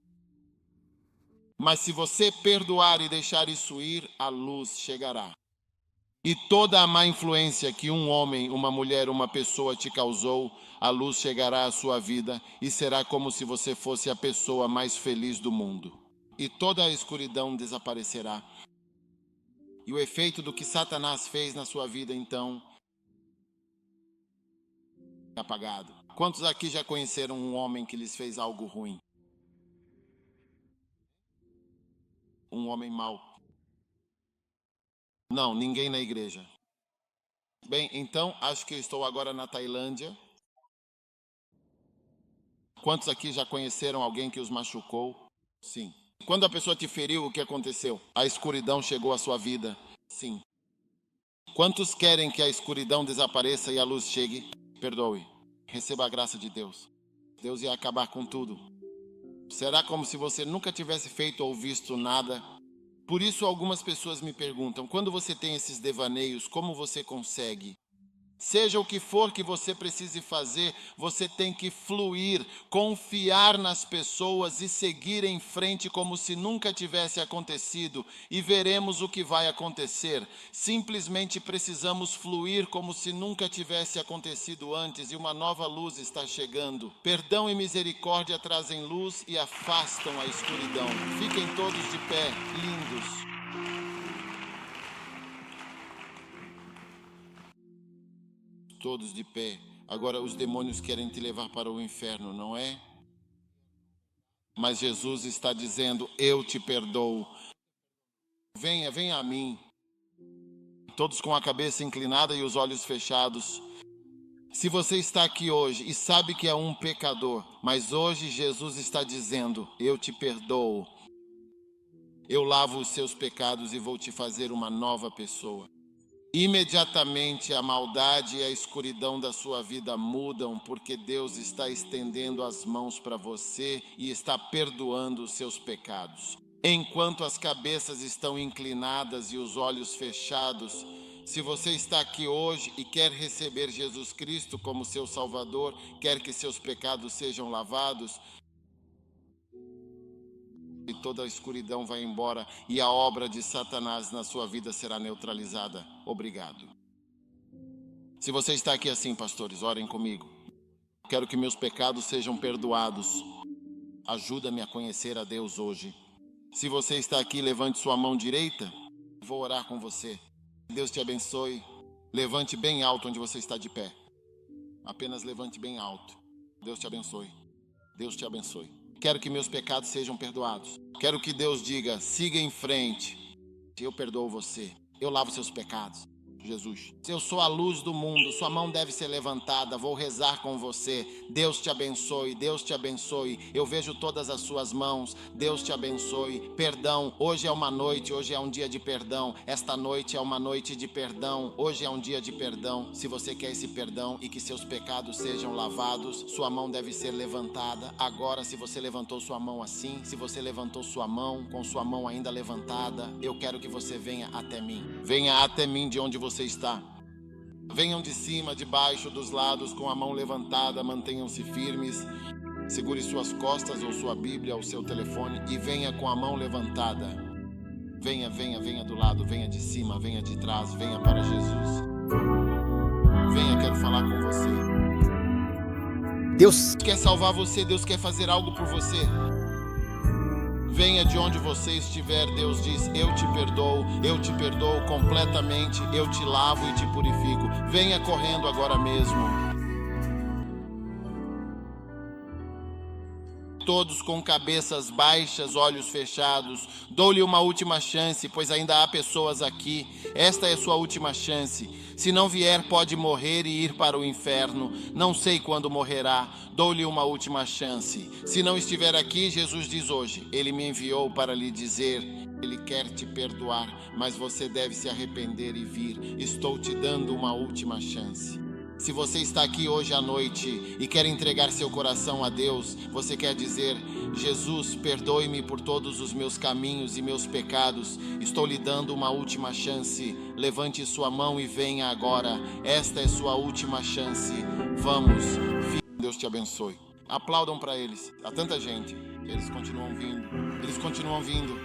Speaker 1: Mas se você perdoar e deixar isso ir, a luz chegará. E toda a má influência que um homem, uma mulher, uma pessoa te causou, a luz chegará à sua vida e será como se você fosse a pessoa mais feliz do mundo. E toda a escuridão desaparecerá. E o efeito do que Satanás fez na sua vida, então, é apagado. Quantos aqui já conheceram um homem que lhes fez algo ruim? Um homem mau? Não, ninguém na igreja. Bem, então, acho que eu estou agora na Tailândia. Quantos aqui já conheceram alguém que os machucou? Sim. Quando a pessoa te feriu, o que aconteceu? A escuridão chegou à sua vida? Sim. Quantos querem que a escuridão desapareça e a luz chegue? Perdoe. Receba a graça de Deus. Deus ia acabar com tudo. Será como se você nunca tivesse feito ou visto nada? Por isso algumas pessoas me perguntam, quando você tem esses devaneios, como você consegue? Seja o que for que você precise fazer, você tem que fluir, confiar nas pessoas e seguir em frente como se nunca tivesse acontecido, e veremos o que vai acontecer. Simplesmente precisamos fluir como se nunca tivesse acontecido antes, e uma nova luz está chegando. Perdão e misericórdia trazem luz e afastam a escuridão. Fiquem todos de pé, lindos. Todos de pé. Agora os demônios querem te levar para o inferno, não é? Mas Jesus está dizendo, eu te perdoo. Venha, venha a mim. Todos com a cabeça inclinada e os olhos fechados. Se você está aqui hoje e sabe que é um pecador, mas hoje Jesus está dizendo, eu te perdoo. Eu lavo os seus pecados e vou te fazer uma nova pessoa. Imediatamente a maldade e a escuridão da sua vida mudam, porque Deus está estendendo as mãos para você e está perdoando os seus pecados. Enquanto as cabeças estão inclinadas e os olhos fechados, se você está aqui hoje e quer receber Jesus Cristo como seu Salvador, quer que seus pecados sejam lavados, e toda a escuridão vai embora e a obra de Satanás na sua vida será neutralizada. Obrigado. Se você está aqui assim, pastores, orem comigo. Quero que meus pecados sejam perdoados. Ajuda-me a conhecer a Deus hoje. Se você está aqui, levante sua mão direita. Vou orar com você. Deus te abençoe. Levante bem alto onde você está de pé. Apenas levante bem alto. Deus te abençoe. Deus te abençoe. Quero que meus pecados sejam perdoados. Quero que Deus diga, siga em frente. Eu perdoo você. Eu lavo seus pecados. Jesus. Eu sou a luz do mundo, sua mão deve ser levantada, vou rezar com você. Deus te abençoe, Deus te abençoe. Eu vejo todas as suas mãos, Deus te abençoe. Perdão, hoje é uma noite, hoje é um dia de perdão. Esta noite é uma noite de perdão, hoje é um dia de perdão. Se você quer esse perdão e que seus pecados sejam lavados, sua mão deve ser levantada. Agora, se você levantou sua mão assim, se você levantou sua mão com sua mão ainda levantada, eu quero que você venha até mim. Venha até mim de onde você está. Venham de cima, de baixo, dos lados, com a mão levantada, mantenham-se firmes. Segure suas costas ou sua Bíblia ou seu telefone e venha com a mão levantada. Venha, venha, venha do lado, venha de cima, venha de trás, venha para Jesus. Venha, quero falar com você. Deus quer salvar você, Deus quer fazer algo por você. Venha de onde você estiver, Deus diz, eu te perdoo completamente, eu te lavo e te purifico. Venha correndo agora mesmo. Todos com cabeças baixas, olhos fechados. Dou-lhe uma última chance, pois ainda há pessoas aqui. Esta é sua última chance. Se não vier, pode morrer e ir para o inferno. Não sei quando morrerá. Dou-lhe uma última chance. Se não estiver aqui, Jesus diz hoje, Ele me enviou para lhe dizer, Ele quer te perdoar, mas você deve se arrepender e vir. Estou te dando uma última chance. Se você está aqui hoje à noite e quer entregar seu coração a Deus, você quer dizer, Jesus, perdoe-me por todos os meus caminhos e meus pecados, estou lhe dando uma última chance, levante sua mão e venha agora, esta é sua última chance, vamos, Deus te abençoe. Aplaudam para eles, há tanta gente, eles continuam vindo.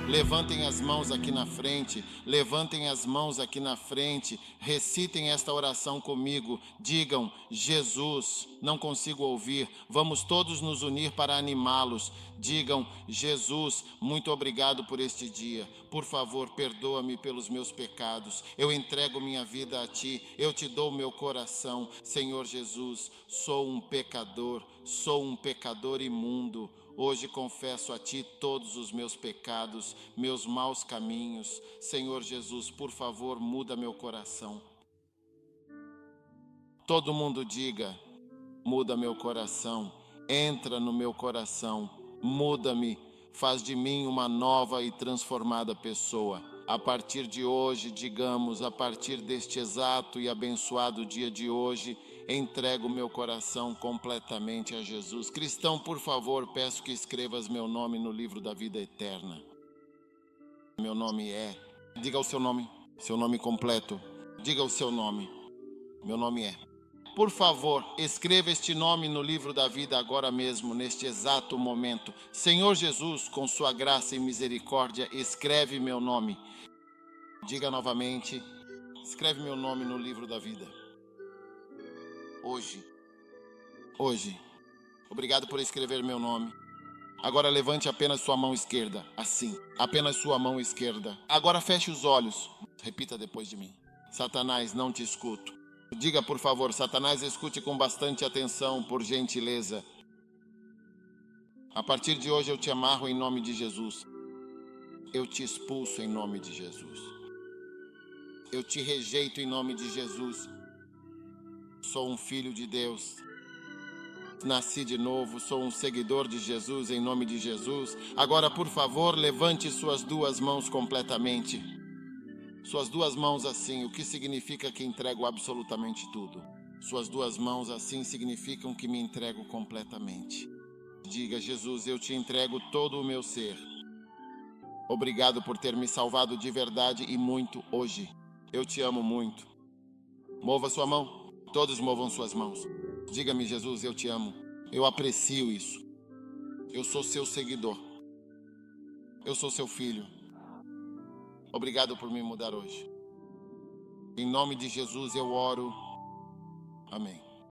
Speaker 1: Levantem as mãos aqui na frente, recitem esta oração comigo, digam, Jesus, não consigo ouvir, vamos todos nos unir para animá-los, digam, Jesus, muito obrigado por este dia, por favor, perdoa-me pelos meus pecados, eu entrego minha vida a Ti, eu te dou meu coração, Senhor Jesus, sou um pecador imundo, hoje confesso a Ti todos os meus pecados, meus maus caminhos. Senhor Jesus, por favor, muda meu coração. Todo mundo diga, muda meu coração, entra no meu coração, muda-me, faz de mim uma nova e transformada pessoa. A partir de hoje, digamos, a partir deste exato e abençoado dia de hoje, entrego meu coração completamente a Jesus. Cristão, por favor, peço que escrevas meu nome no livro da vida eterna. Meu nome é... Diga o seu nome completo. Diga o seu nome. Meu nome é... Por favor, escreva este nome no livro da vida agora mesmo, neste exato momento. Senhor Jesus, com sua graça e misericórdia, escreve meu nome. Diga novamente, escreve meu nome no livro da vida. Hoje. Obrigado por escrever meu nome. Agora levante apenas sua mão esquerda, assim, apenas sua mão esquerda. Agora feche os olhos. Repita depois de mim. Satanás, não te escuto. Diga, por favor, Satanás, escute com bastante atenção, por gentileza. A partir de hoje eu te amarro em nome de Jesus. Eu te expulso em nome de Jesus. Eu te rejeito em nome de Jesus. Sou um filho de Deus. Nasci de novo, sou um seguidor de Jesus em nome de Jesus. Agora, por favor, levante suas duas mãos completamente. Suas duas mãos assim, o que significa que entrego absolutamente tudo. Suas duas mãos assim significam que me entrego completamente. Diga, Jesus, eu te entrego todo o meu ser. Obrigado por ter me salvado de verdade e muito hoje. Eu te amo muito. Mova sua mão. Todos movam suas mãos. Diga-me, Jesus, eu te amo. Eu aprecio isso. Eu sou seu seguidor. Eu sou seu filho. Obrigado por me mudar hoje. Em nome de Jesus eu oro. Amém.